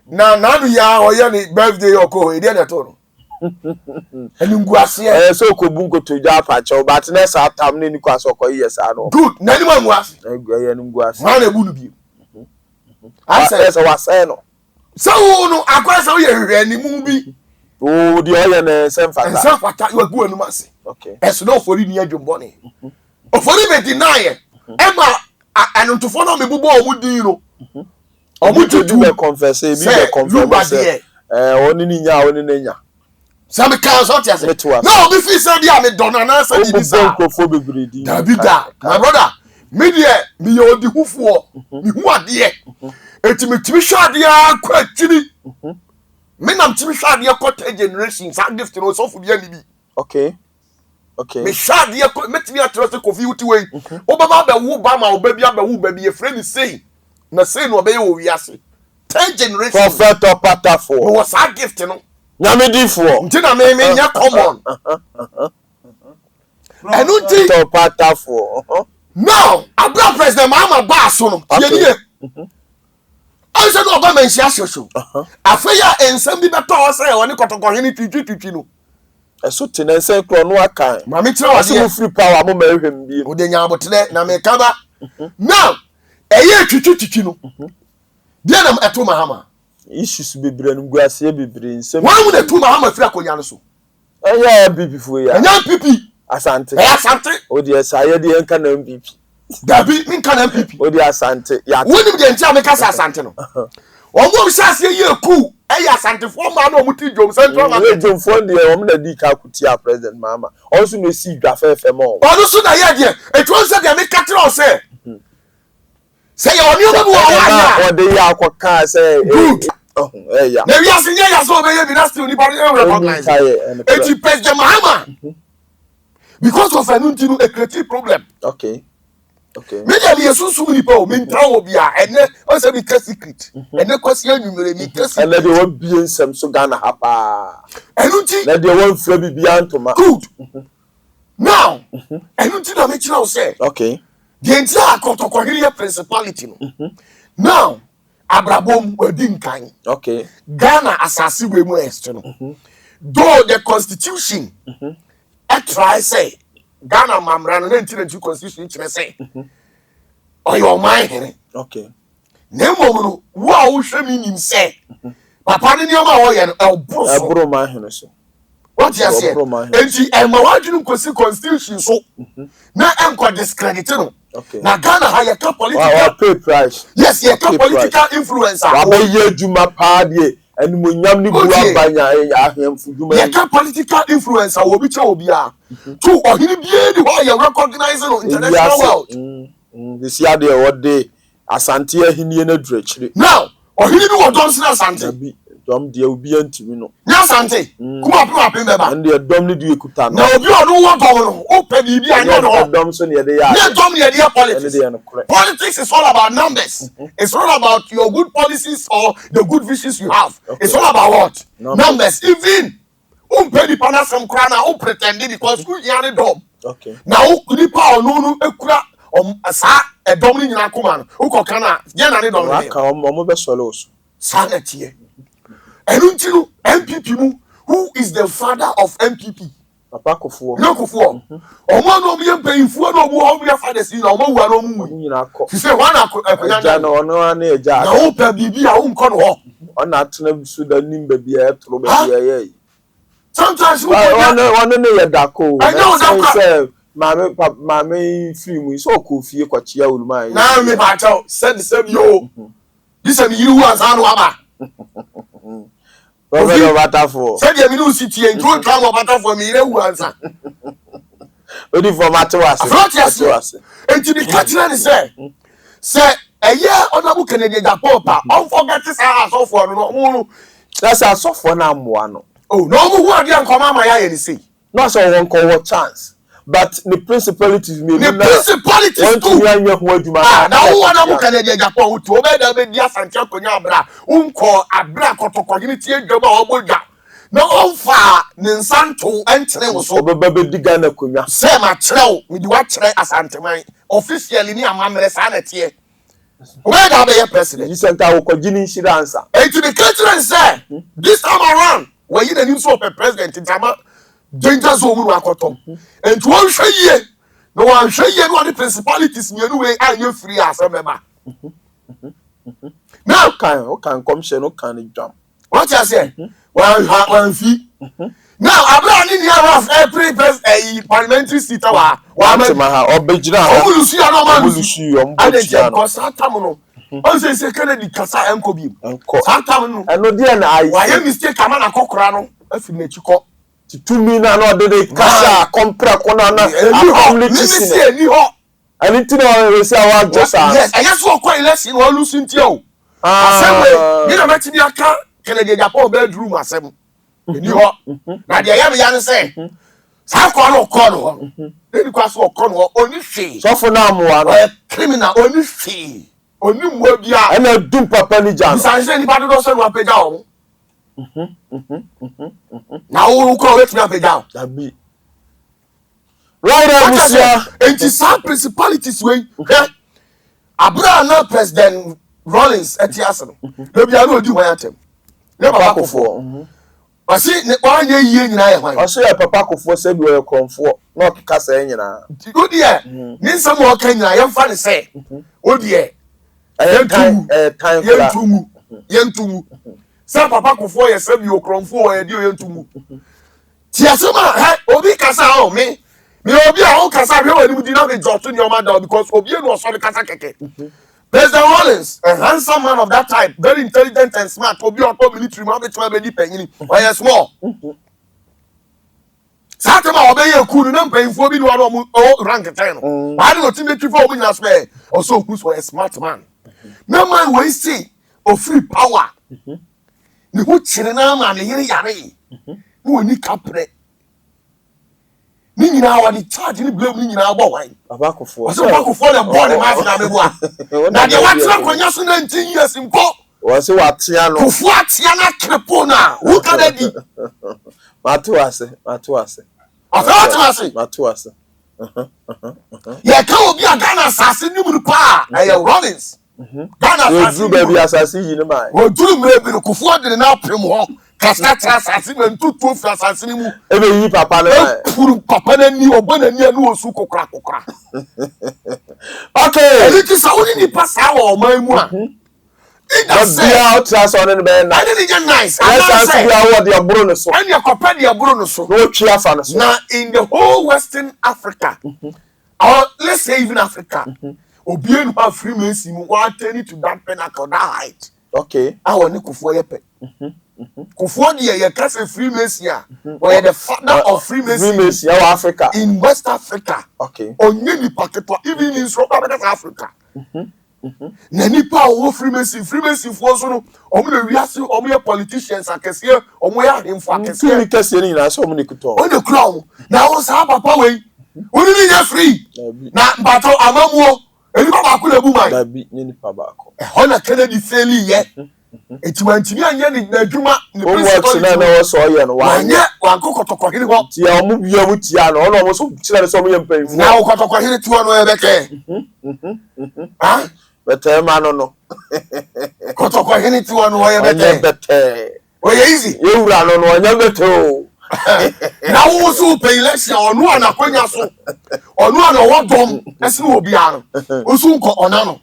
na no ya o ye ni birthday oko e dey na to no eni nguase so ko bu nkoto ja pa che but na sa tam ne ni kwa so ko yes no good na ni nguase ye ni nguase ma na bu nu bi I say wa say no so no akwa say ye hwehwe ni mu bi o di oye na semfata you go enu mase okay eso no fori ni adwumbone ofori be deny ema anontofo na mebubo omudi no omututu be confess be confess oni ni nya oni na nya Some cars out here. No, me feel say dia me dona na say di sa. Nkofo bebredi. Dabida. My brother, me there, me yo di hufuo. Me hu ade. Eti me timi hwa ade akwa tiri. Me nam timi hwa ade akwa generation sa gift no so fu bia ni bi. Okay. Okay. Me hwa ade akwa me timi atrose kofi wuti we. Obama be wo ba ma obabi abewu ba bi e frɛ ni sei. Na sei no obeye wo wiase. 10 generation. Prophet Opatafuor. No was a gift no. Nyamedifuo. Ntina me nya common. Enu ti Opatafuor. Now, Abra President Mahama ba so no. Ye ni. Anse no Obama nsia hwehwe. Afeya ensem bi beto o se woni kotoko hini twitwi no. Eso tenense kro no akan. Ma me tire wade mo free power mo mahwem bi. O de nya abotre na me kaba. Now, eye twitwi no. Dia na eto Mahama. Issues bebre no guase bebre nsem. Wan mu de to Mahama fira konya no so. Enya bibifo ya. Enya pipi. Asante. Asante. O de saye de enka na MVP. Dabi min ka na MVP. O de asante. Ya. Woni de ntia me ka sa asante no. Omo shase ye ku. Asante fo ma na omuti Jom Central ma. Jom fo de o na di ka kutia President Mahama. Also no si dwafa FM o. Onu so na ye de. Etwo se de me ka tire o se. Say you only obu wa o de ya akoka say good. Yeah. Na wi asinye ya so be ye bi na still ni body recognize. Eti President Mahama. Because of an untinu a creative problem. Okay. Okay. Me dey be susu ni pa o me ntra obi a ene o se be secret. Ene kwasi anwumere mi secret. Ene de won bi nsem so Ghana hapa. Enunti na de won fra bibia ntoma. Good. Now, enunti na me kira o say. Okay. The entire kotokohiri principality no. Now, Abrabom wadi nkan. Okay. Ghana asasi we mu est no. Though the constitution try say Ghana mamra no 1992 constitution kire say oyo man here. Okay. Nemo no wo wo hwe mi nim say papa ne nioma wo ye no elbro man here so. What you say? Enti ema wadwunu kosi constitution so na enko discredit no. Okay. Na Ghana ha ye ka political pay price. Yes, ye ka political influencer. Wa be ye djuma pa de animonyam ni bua banya ahemfu djuma. Ye ka political influencer wo bi che obi a. To ohini bie di ho ye recognize no international world. This year dey what day Asante ahini na durachire. Now, ohini bi wo Johnson Asante. Dom de obi antimi no. Nya Asante. Kuma pe meba. And the dom ni de ekuta no. Na obi onu wo dom no. O pe bi anya no. Dom so ne de ya. Nya dom ne de politics. Politics is all about numbers. It's all about your good policies or the good visions you have. Okay. It's all about what? Numbers. Even pe di pana some kra na o pretend because who ya ne dom. Okay. Na o ni pa onu nu ekura sa e dom ni nyina kuma no. O ko kana ye na ne dom ne. Aka omo be solo so. Sa na tie. Enuntino MPP mu. Who is the father of MPP? Opatafuor. No Kufuor. Omo no me mpanyimfo no mo ho me fathers ni omo wu no mu. Nyina kọ. Fi say one Eja no ono ana eja. Na wo pa bibi a wo nko no ho. Ona atena bisu da nim ba bia etoro ba bia ye. Sometimes we one ne ye dako. I know that. Mame film so ko fie kwachia uluma. Na me ba chaw said yo. This and you was anu aba. Opatafuor. Said you no city and don't come Opatafuor me re wu ansa. Odi for Matewase. And to be catching and say a year honorable Canadian Japopa, unforget this house of one. That's a soft one am one. Oh, no more than come on my eye and see. Not so one call chance. But the principalities may the principalities too. Now one Canadian Japan to obey the media Santiago Nyabra, unko abra kotokoginity joba. No far Ninsanto entering was over baby digana kunya. Say my trail with what try as antimony officially near Mamre Sanity. Where are they president? You sent our Kojini should answer. And to the country and say, this time around, where you the news of a president in Tama, danger zone wakotom. And to one show ye, no one show ye what the principalities in your way and you free as a member. Now, can come share no can jump. What you say? One fee. Now, I'm in here of every parliamentary seat. One Obejina. Lucy, and Satamono. I say, Kennedy Casa and Kobi. Satamono. I know the I. Why you mistake a man a cockrano? If you make you call. To me, now, no, they Casa, compra, Conana, and it's no, say, I want just yes, I just walk quite less in one losing to you. You know, make me a car, Kennedy Japan bedroom as them. You are now, the young say, Sakon Corner, then you cross or corner, only she. So for now, a criminal, only she. Only Mobia, and a doom papa Nijan. Besides, anybody doesn't want to pay down. Now, who call it me down? That be right, monsieur. And it's some principalities way. Abraham President Rollins at Yasan. Maybe I know do my item. Never back for. I see 1 year in I say a papa for said we are comfort, not Cassandra. Good dear. Need some more Kenya. I am funny say. Oh dear. I am time young to some papa for you, some you come for a dear to move. Tiasuma, Obi Casa, me. Me Obi, I won't Casa, you did not drop to your mother because Obi was on the Casacake. President Rollins, a handsome man of that type, very intelligent and smart, Obi or military man, which may be paying by a small. Satama obey a cool number in 4 million rank at 10. I don't think that before we last pay, also who's a smart man. No man will see of free power. The good China man, the Yari, who need capre. Nini na wadi charge ni blame nini na abo wine. Opatafuor. Waso Opatafuor the born man na meboa. Na de watra kwanya so 19 years mpo. Wase watia no. Kufu atia na krepo na. Who can that be? Matewase. Matewase. Ya ka obi agana asase ni mu pa. Na ya Rollins. Ghana asase. Baby asase yi ni mai. Wo duru mrebi no Kufu de na apem ho. Kastatra asase men tutu ofi asase ni mu. Ebe yi papa na mai. Puru papa na ni obana ni anu osu kokra. Okay. It is only the pass our man mu a. That's out that's on the band. I didn't get nice. Let's see what the Bruno so. And your compare the Bruno so. No chia fan so. Now in the whole Western Africa, or let's say even Africa, Obienu have Freemason who are turning to that pinnacle, that height. Okay. I want to Kufuor yepe. Kufuor the Kase Freemason or the father of Freemason Africa. In West Africa. Okay. On any packet, even in South Africa. Na nipa wo Freemason for so no omo na wiase omo ye politicians akese omo ya hemfo akese ni kese ni na so omo ne kuto o de crown na wo sa papa we oni ni ya free na bato amamuo eni baba ko lebu mai da bi ni nipa ba ko ho na Kennedy faili ye etiwantimi anya ni adwuma ni principal na na wo so ye no wa anya wa kokotoko hiri ho ti ya omo bia mu ti ya no ono omo so kira so omo ye mpanfo na wo kokotoko hiri ti wo no ye beke Better man no. Kotoko hini ti wonu hoye bete. easy. You run on one beto. Now also pay election or no one akwenya so. Or no one what dom. That's no obiano. Also ko onano.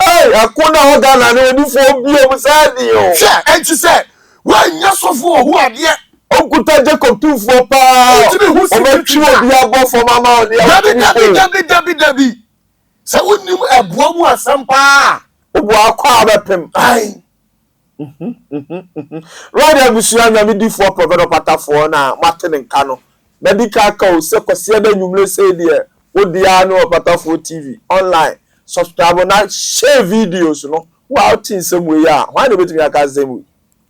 Hey, akuna Ghana no di fo bi o musadi o. Sure, and she said, "Why nyasofo who are there? Okuta Jacob tu fo pa. O me twi obi abo for mama o dey. Dabi. Say wonim eboa mu asampa. Obo akwa abepem. Ai. Right abusuya nyame di fo prophet Opatafuor na Martin nka no. Medical ka o se kwese da nwumle say there. O dia no Opatafuor TV online. Subscribe na share videos no. Wa outin some way ya. Why dey betimi aka zem.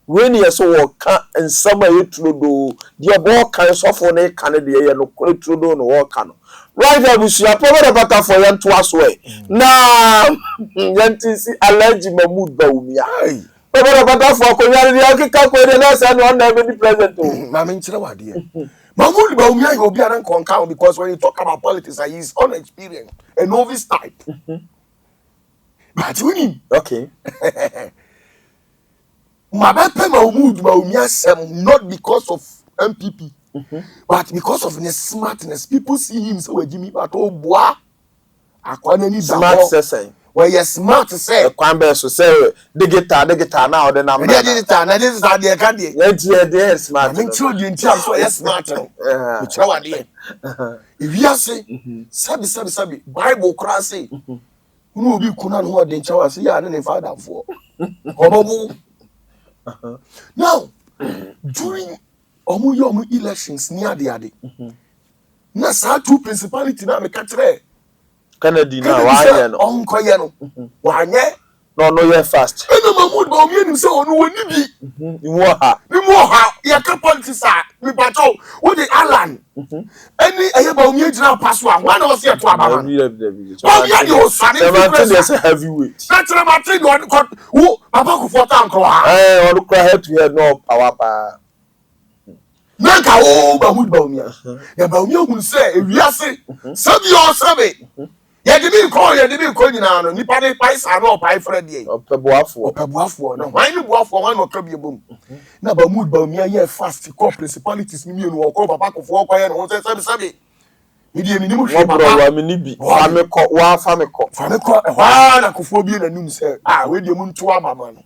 When you so work and summer you through do the ball can suffer na can dey no through do no work no. Right abusuya prophet Opatafuor yan to as way. Na yanti si allergy Mahmood Bawumia. Prophet Opatafuor ko yari ya kika ko dey na say no na be present o. Na me nchira wade. Mahmood Bawumia you be an count because when you talk about politics he is unexperienced, a novice type. But winning. Okay. Mabepe Mahmood Bawumia sem not because of MPP, but because of his smartness. People see him so Jimmy but oh boy. Akwana ni Smart say. Well, yes, smart say. Kwambe so say digital now the number. Digital na this is how they can dey. Yeah, smart. I mean children tell so yes smart. Me try what dey. If you say sabi Bible kra say. Unu obi kuna no ho dey chawa say ya na father for. Omobu. Now, during omu elections near the ade. Na sa two principality na me katre. Kennedy na wanye no. Onkoye no. Wanye. No ye fast. Ena Mahmood Bawumia nim say onu woni bi. Ni mo ha. Ya ka politics me patrol. Wo the Alan. Any Bawumia jina pass one. Why no see to ababa. Bawumia dey osane there's a heavyweight. Na tell Martin wo papa ko for town ko ha. Onu kra head to head no power pa. Nanka o Mahmood Bawumia. Ya Bawumia hu say ewiase. Sabi. Ya de bi ko nyina no nipa de paisa no pai frɛ de. Opeboafo no. Why no boafo wan no ka bi ebom. Na Mahmood Bawumia ye fast call principalities ni mienu o call papa kofo koye no say sabi. Me die me ni mu hwe papa. Wa me ni bi. Fa me kɔ. Wa na kofo bi na num say we die mu nto amama no.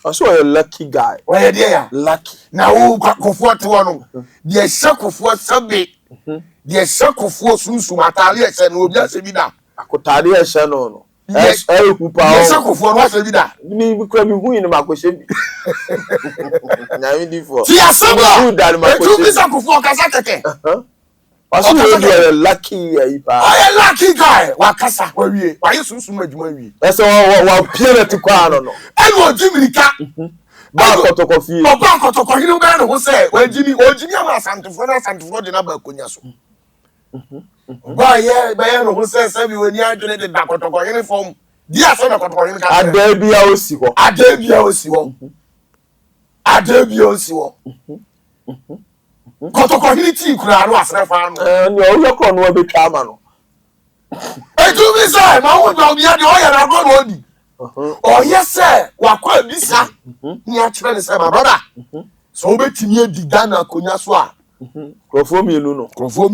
Also a lucky guy. Why dey ya? Lucky. Na wo kofo te wo no. De hye kofo sabi. De hye kofo sunsun atale hye no obi ase bi da. Akotade e hye no. Kupa o. Yes, kofo no ase bi da. Ni bi kra bi hu yin makɔhye bi. Na mi di for. Ti asaba. Etu bi sa kofo kasa keke. Also you lucky ipa. I lucky guy. Wa kasa wa wie. Wa yesunsun adwuma wie. Ese wa pie ti kwa no. Enu ojimirika. Ba kotoko fie. Ba kotoko hinu ga no say ojimi ama asantufo de na ba konya so. Ba ye no say say bi woni adwene de da kotoko hinu form. Di ase na kotoko hinu ka. Adebia osi ho. Kotoko hinu ti kura no asrefa no. Ni o yekro no betwa ama no. Eju bi say Mahmood Bawumia de o ya na go no di. Oh yes sir, wakwa bisa. Ni a kire ne say my brother. So obetimi edi Ghana konya so a. Krofo mienu no. Enfo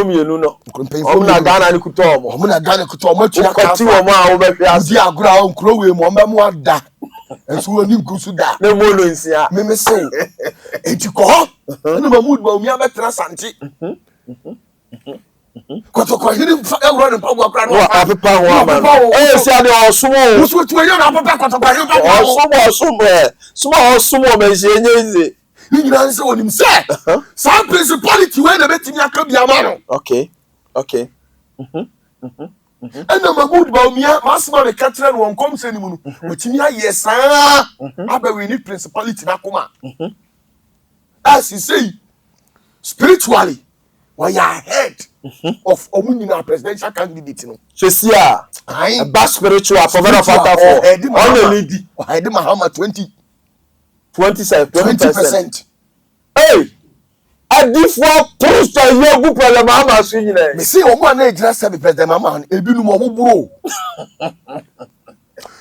mienu no. Omo na Ghana ni kuto omo. Atua ka. Ti omo a wo be hwe ase agura on kro we mo mbemu ada. Enso oni nkusu da. Na mo no nsia. Me say. Enti ko ho. Ni Mahmood Bawumia betra santi. Kotoko hiri euro ne pagwa kra no. Apepa ho ama. Si ade osumo. Usu tu enyo na apepa kotoko hiri pagwa. Osumo me se nyeze. Ni nyina nse onim se. Some principality wey na betimi aka bia ma no. Okay. Ena Mahmood Bawumia masma be katre no wonkom se ni mu no. Otimi aye saa. Aba we ni principality na koma. As you say, spiritually, we are ahead of Omunina presidential candidate. No, Chesia, a bad spiritual for Opatafuor. Only I did Mahama 20%. Hey, I did for post a young group of Mama swinging. Me see, Oman just said President Mama, a bit more bro.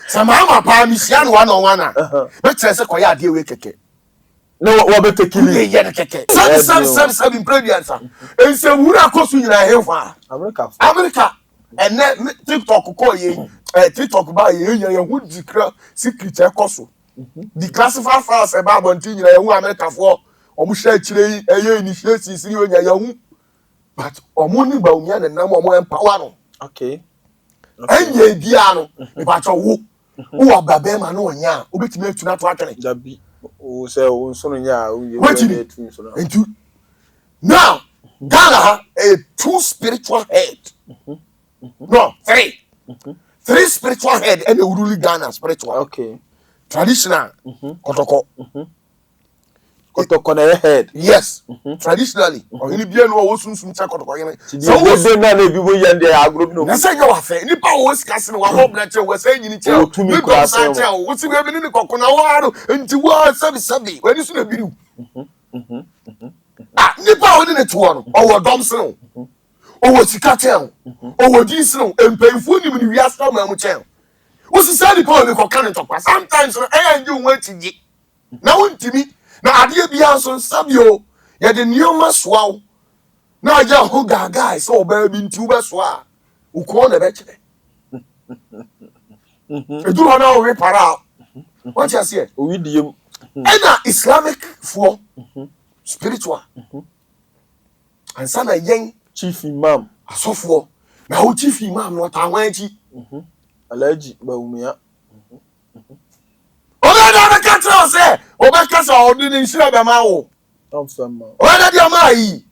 Sama pa mi sia no one on one. Be tell say koya ade we keke. No what be tekili. We ye keke. Some in previous. En se wura kosu nyina hefa. America. And then TikTok call ye TikTok ba ye hu dikra secret ekoso. The classified files about bontin nyina hu America for omo share chire eye initiate siri we nya hu. But omo ni ba umia na nam omo empower no. Okay. Enye bia no ba cho wo ababe ma no nya obetimi atuna to akene Dabi o say o nso no nya o ye nso no. Now Ghana a two spiritual head. No, three. Three spiritual head and a ruling Ghana spiritual. Okay. Traditional. Kotoko. Kotoko na head. Yes. Traditionally. Or any bien no sun cha kotoko. So we dey na bi bo yande agro no. Na say you afa. Ni pa wo skase no wa hob na che we say nyini che. Tumi kwa say. Wo si we bi ni kokona wo aro enti wo sabi. We ni so na biru. Ah, ni pa wo ni to no. O dom se no. O sika chen. O dis no. Empemfo ni mi wi asta ma mu chen. Wo si say ni pa ni kokka ni tokwa. Sometimes no nji wo atiji. Na wo ntimi na ade bia so sabio ye de nioma soaw na ya ho gaga so ba bi nti wo besoa wo ko na be kire eduro na wo para what you say O widiem ena Islamic for spiritual and sana yen chief imam asofo na wo chief imam no ta wan chi Alhaji Bawumia oga na ka tell say obeka say odi ni nsira be ma wo Tamfama oga dia ma yi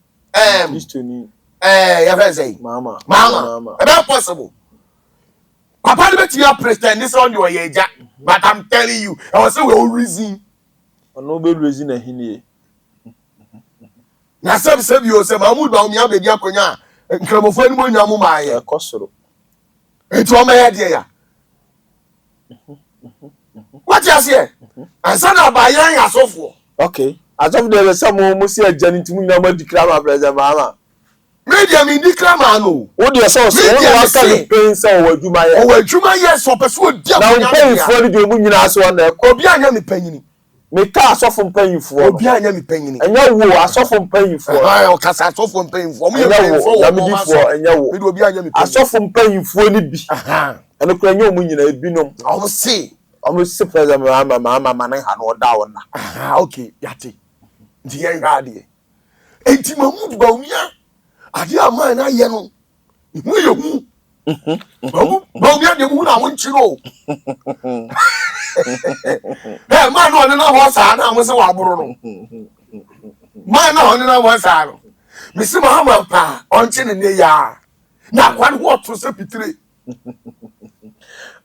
Christiani ya fe say mama e be possible papa de betia pretend this on your yeja but I'm telling you I was say we all reason ono be reason na hinie na sabi you say Mahmoud ba umia be dia konya nkramofo ani mo nyamu ma ye ekosoro enti o ma ye de ya what you say and sana ba yan asofo okay as of the some mo si agani timu na ma dikra ma president mama media mi dikra ma no wo de so so wo wa ka le pen say o adwuma ye o adwuma ye so person odi na o pen fo ni de mu nyina so na ko obi anya mi panyini me ka asofo mpanyifo obi anya mi panyini enya wo asofo mpanyifo o kasa asofo mpanyifo mo ye mpanyifo ya me difo enya wo me do obi anya mi panyini asofo mpanyifo ni bi eno kura nya omu nyina ebinom o see omu se president mama na ha no da wona okay yate ndi yen hade enti Mahmoud ba umia ade ama na ye no hu ye hu ba umia de hu na won chiro man no na ho sa na mo se wa buru no man na ho na ho sa no me se Muhammad pa onche ne ya na kwan ho to se pitire.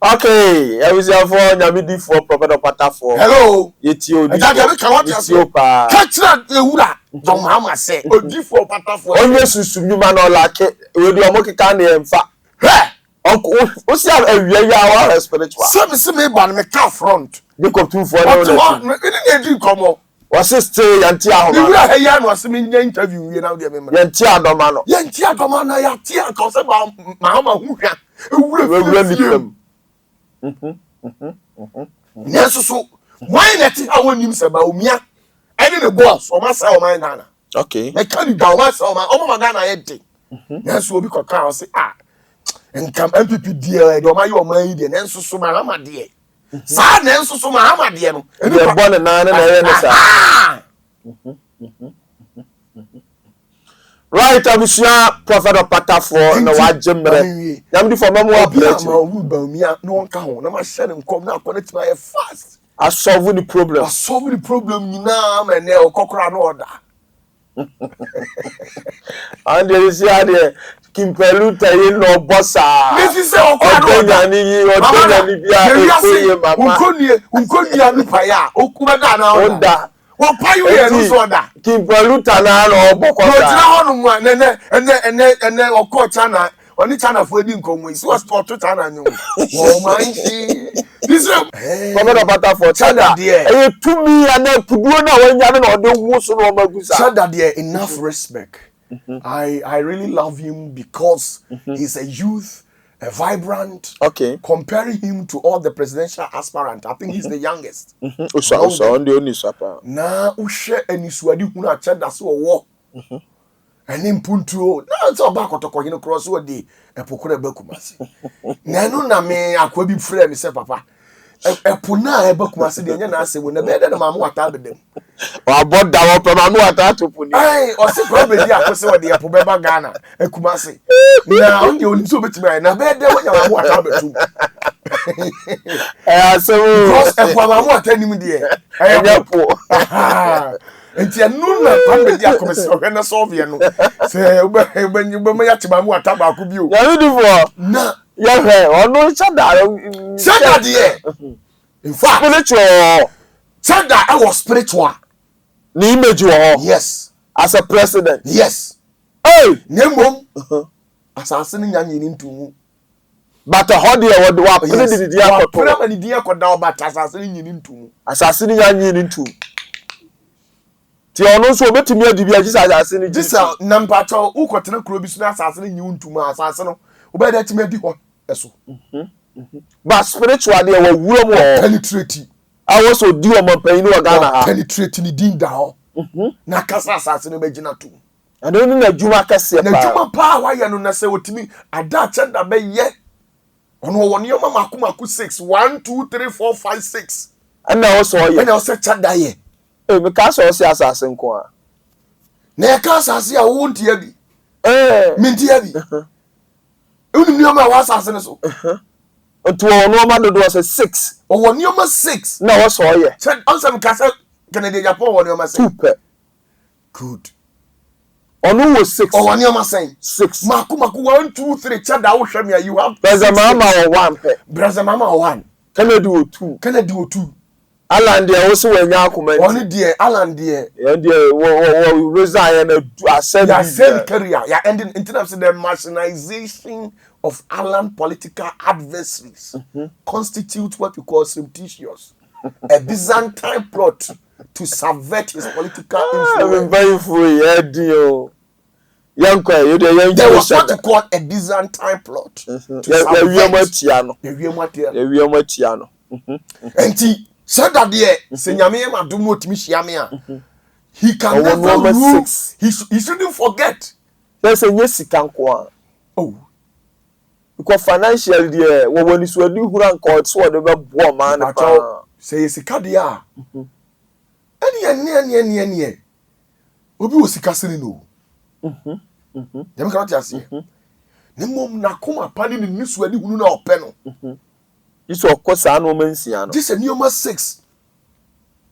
okay for nyamidi for prophet Opatafuor hello yeti odi yeti pa kachira ewura don Muhammad say odi for Opatafuor onye susum nyuma na olake we di omo kika na emfa o si awia ya wa spiritual some me ban me car front Jacob two for no let me dey komo wasiste yanti ahoma ewura ha ya no asem nya interview we na dey me yanti adoma no ya ti akọ se ba Muhammad hu hwa ewura nipem Yes, so why not? I want him say ba umia. Any the boss o ma say o ma Ghana. okay Me can down ma say o ma Ghana yente. Yes, we be kwaka o say nkam MPP die do ma yo ma yi de nenso so ma ama de. Sa nenso so ma ama de no. e be born na ye ne sa right abusia prophet Opatafuor na wa jemre yamdi for memo wa preach ma wu ba umia no nka ho na ma share nkom na connect my fast. I solve the problem Nyina ma ne okokora no oda. And there is here Kimpelu tayi no bossa. This is okokora ni yi odenya ni bia ekoye mama. Unkonia ni paya okuba da na oda. Wo payo ye no so oda. Kimpelu tana no obokota. No tira honu mu ene okocha na oni China for di nkomo isi was sport to China nyu. Oh my god. This Prophet Opatafuor China there. To me and puduo na wanya na ode wu so no magusa. China there enough respect. I really love him because he's a youth a vibrant. Okay. Comparing him to all the presidential aspirants, I think he's the youngest. Usa on the only supper. Na ushe enisuadi hunu achenda so wo. Eni mpuntu na so ba kotoko hino cross wo di epokura bakumasi. Na no na me akwa bi frɛ me se papa. Epo na ebakumasi de nya na asɛm na be de na mamu ata bedem. Wa boda wo pe mamu ata to puni. Ai o se ko be di akose wo de epo beba Ghana ekumasi. Na on de oni so betimi ai na be de wo nya mamu ata betum. So because epo mamu ata nim de epo. Enti anu na pambe di akomesi o hwe na solve ye no. Se ube me ya timamu ata ba ko bi o. Ya di for. Na ya hwe onu Chada de. In fact, spiritual. Chada I was spiritual. Ni image wo. Yes. As a president. Yes. Hey, Nembom. Asase ni nyanye ni ntumu. but hodi e wo wa president di akoto. Prema ni di akoda o but asase ni nyanye ni ntumu. Asase ni nyanye ni ntumu. Ti ono so obetumi adibi agisa asase ni Jisa number 2 ukotena kuro bi so na asase ni nyi ntumu asase no obeda atimi adi ho eso. But spiritual dey wo wuro mo penetrate. I also do o mampan ni o Ghana ha. Penetrate ni din da ho. Na kasa asase no magina to. And only na juma kase pa. Na juma pa wa ye no na se otimi ada chenda be ye. Ono woni yo mama akumaku 6 1 2 3 4 5 6. And na also ye. And also chenda ye. Me ka so se asase nko a. Na ka asase a wo ntia bi. Me ntia bi. Unu ni ma wa asase ne so. Otu ono ma dodo se 6. O woni yo ma 6. Na wo so ye. Said answer me ka say Canada Japan woni yo ma 6. Super. Good. Ono wo 6. O woni yo ma 6. 6. Maku 1 2 3 chada wo hwɛ me you have. Brother mama wo 1 pe. Brother mama 1. Canada wo 2. Canada wo 2. Alan de wo so wanya akoma. Oni de Alan de. Ya de wo resign na asem. Ya same career. Ya ending in terms of the marginalization of Alan political adversaries constitute what we call surreptitious. A Byzantine plot to subvert his political influence. I'm very free, deal. Young you there was what you call a Byzantine plot to subvert. And he said that there, Senyame ma do not miss Yamia. He can never rule. He shouldn't forget. There's a yes, he can go. Oh, because financially, dear, when you saw new Huran called so the poor man. Say, Sikadia. Any. Obi was Sikasini no. Dem cannot just see. Nemom na kuma pani ni nisu ani hunu na openo. This of course an woman siano. This a new 6.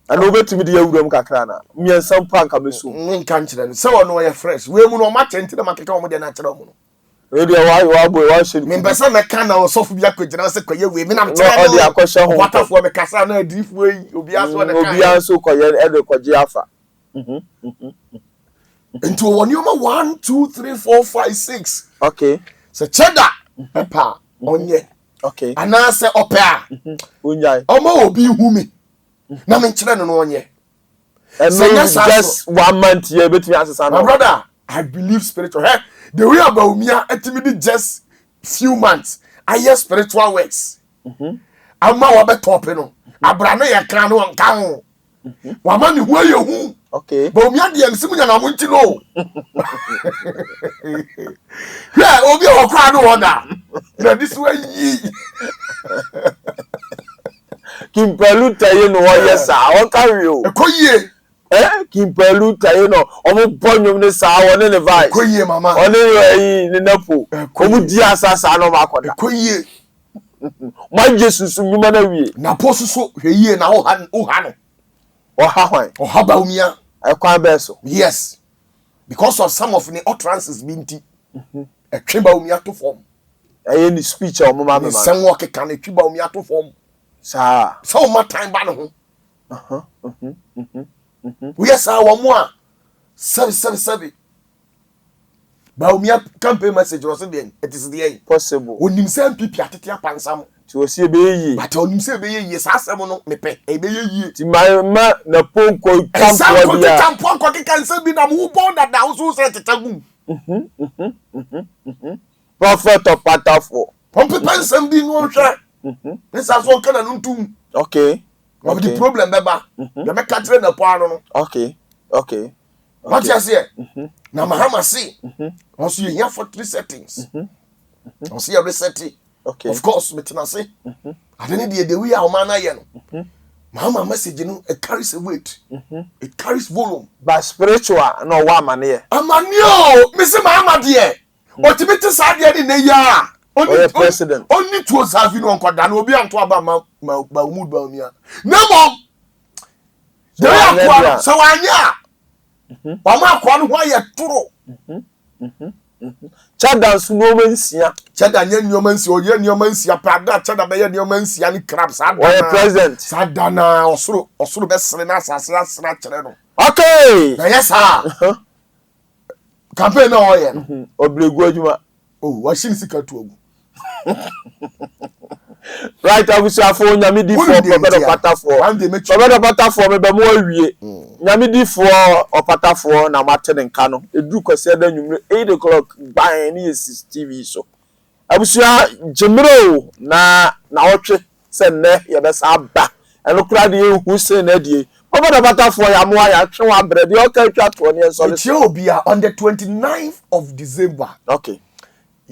And over to me the udom kakra na. Me and some pan kamesu. Nka nkyere. Se wo no ye fresh. We mu no ma tenti na makeka wo de na kyere wo no. We dey why boy why should me pesa me kan na osofu bi akogina se koye we me na kyere. No dey akoshe ho. Opatafuor me kasa na adifo yi obi aso na kan. Obi aso koye e de koje afa. Into one you 1 2 3 4 5 6. Okay. So cheddar pepper onye. Okay. Ana se opea. Unyai. Omo obi hu me. Na me kyere no onye. And so just 1 month here between us and my brother, I believe spiritual. Hey, the way about me ultimately just few months. I hear spiritual works. Ama wa be top no. Abrana ye kan no nka ho. Wa ma ni hu ye hu. Okay. But me ade nsimu nya na mo nti no. Yeah, obi o kwa no wona. Na this way yi. Kimpelu taye no yes ah, won carry o. Ekoyie. Kimpelu taye no, omo bonyum ne sa won ne vice. Ekoyie mama. Oni yi ne napo. Omo di asasa no ma koda. Ekoyie. Ma Jesus nyuma na wie. Na posuso hweyie na wo ha no. Oha hwan. Oha ba umia. Ekwan beso. Yes. Because of some of the utterances binti. Etweba umia to form. Any speech o mama me man. Sen wo keka na etweba umia to form. Sa. So ma time ba no ho. We say wo mo a. Seven. Ba umia campaign message was there. It is the possible. Onim say MPP atete apansam. Ti o si ebeyi. But onim say ebeyi sa asem no mepe. Ebeyi. Ti ma na ponko campo dia. Campo ko keka nse bi na mo bon da so say tetagum. Prophet Opatafuor. Pompepen somebody no hwe. This as one kana ntum. Okay. Of the problem beba. The make catch na po ano no. Okay. Okay. What you say? Na Mahama see. Also you here for 3 settings. Also you reset it. Okay. Of course, metina say. I don't need the way our man aye no. Mahama message no it carries a weight. It carries volume. But spiritual no wa mane. Amanio, me say Mahama there. Otibete sa there ni ya. Only president. Only to serve no nkoda na obi anto aba ma mood ba mia. Nemo. There akwa so wanya. Mama akwa no ho ya toro. Chada nsuoma nsia. Chada nye nneoma nsia, oye nneoma nsia, pada chada be ye nneoma nsia ni crabs ada. Oye president. Sada na osoro be sere na asase asra kire no. Okay. Na yes ha. Campaign na oye no. Obregu adwuma. Oh, wa shin sika to ogu. Right, abusuafo nyame di for Opatafuor. Prophet Opatafuor me be mo awie. Nyame di for Opatafuor na matene nka no. Eduru kwase da nwumre 8 o'clock ban ni yes TV so. Abusua jemro na otwe se ne ye be sa ba. Eno kura de ehu se na die. Prophet Opatafuor ya mo ya twe wa bre de o ka twa to ne so. It will be on the 29th of December. Okay.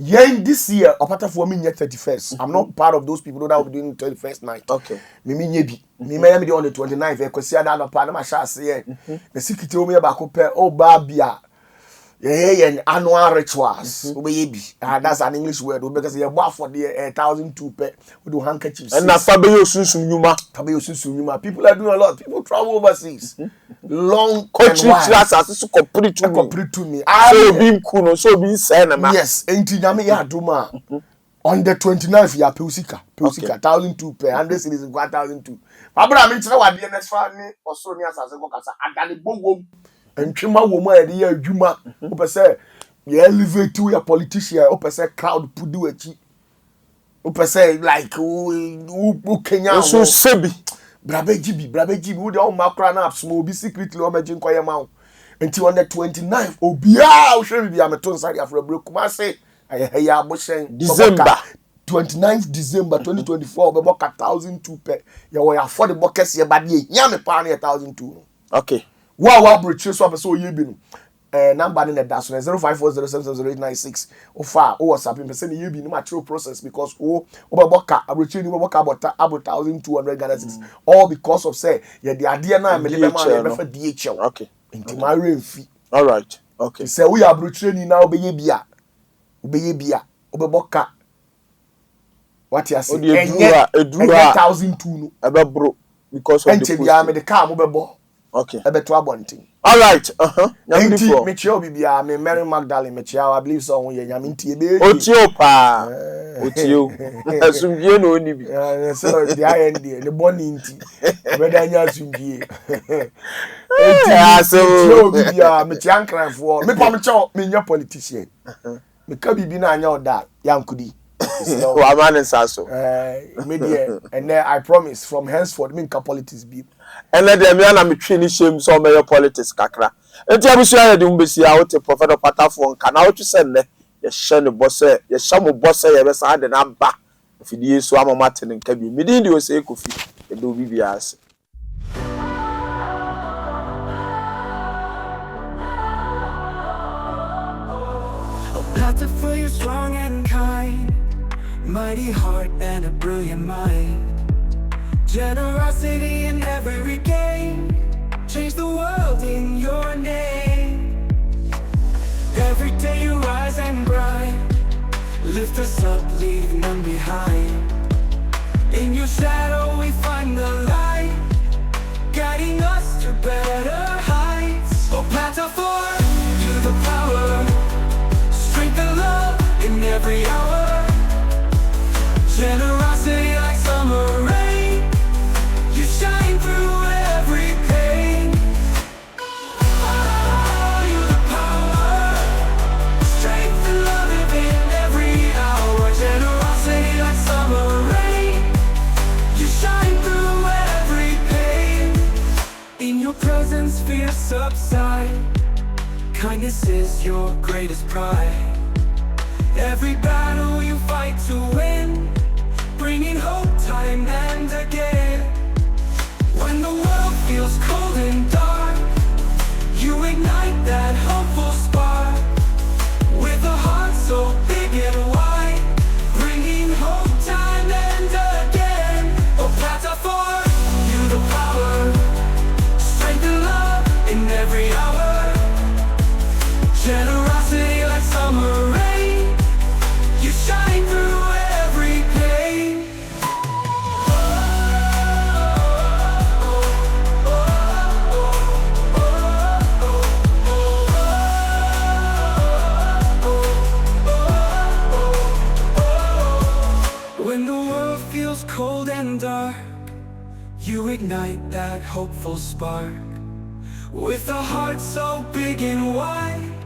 Yeah, this year, Opatafuor me 31st. I'm not part of those people that will be doing 31st night. Okay. Me nyebi. Me may be on the 29th. E kwesi ada no pa na ma sha se. The secretary o me ba ko pe o ba bia. Yeah, annual rituals. That's an English word because you buy for the 1,002 pe. We do handkerchiefs. And na fabeyo sunsun yuma. Fabeyo sunsun yuma. People are doing a lot. People travel overseas. Long coaching classes so complete to me. So being cool, so being sane. Yes, enti nyame ya duma. On the 29th ya Pusika 1,002 pe. 100 cities 1,002. Abra me tire wa de next fa ni oso ni asase ko kasa adale bowo. Entwema wo mu ade ya adwuma. O pese ye elevate we politician, o pese crowd pudu achi. O pese like o Kenya so sebi. Brabe jibi wo de o makra na absmo obi secretly o meje nkoye ma wo. Until on the 29th obia o hwe bibia meto nsari afro bre kuma say ya aboshen December 29th December 2024 be boka 1,002 pe ya wo ya afford bokes ye bade ye nya me pa na 1,002. Okay. Wa broche so apeso ye bi no number ni da so 0540770896 ofa o WhatsApp me say ye bi no material process because o be boka abroche ni boka about 1,200 Ghana cedis all because of say ye the ade na me be ma be for DHL. Okay. Inti my renfi. All right. Okay. Say we abroche ni na obeye bia obeboka what you say edura 1,002 no ebe bro because of the bia me the car mo bebo. Okay. Ebe to abontin. All right. Nyame me chia obi bia me Mary Magdalene me chia I believe so won ye nyame ntie be. Otio pa. Otio. Asumdie no oni bi. So the IND the boni nti. We da nya asumdie. So obi bia me chia nkranfo. Me pa me chia me nya politician. Me ka bibi na anya oda yankudi. Wa man saso. Media and then I promise from henceforth me nka politics bi. And let them na me twi ni shame so me politics kakra. Enti abusua ya de mbesi a wote Prophet Opatafuor nka na wotu se ne ye hye ne bosse ye hye mo bosse ye be sa de na ba fidie so amamate ne nka bi midin de o se kofi e do bibia ase. Opatafuor, you're strong and kind, mighty heart and a brilliant mind. Generosity in every game, change the world in your name. Every day you rise and grind, lift us up, leave none behind. In your shadow we find the light, guiding us to better heights. Opatafuor, to the power, strength and love in every hour. Generosity like summer rain, you shine through every pain. Oh, you the power, strength and love in every hour. Generosity like summer rain, you shine through every pain. In your presence fear subside, kindness is your greatest pride. Every battle you fight to win, ignite that hopeful spark. With a heart so big and wide,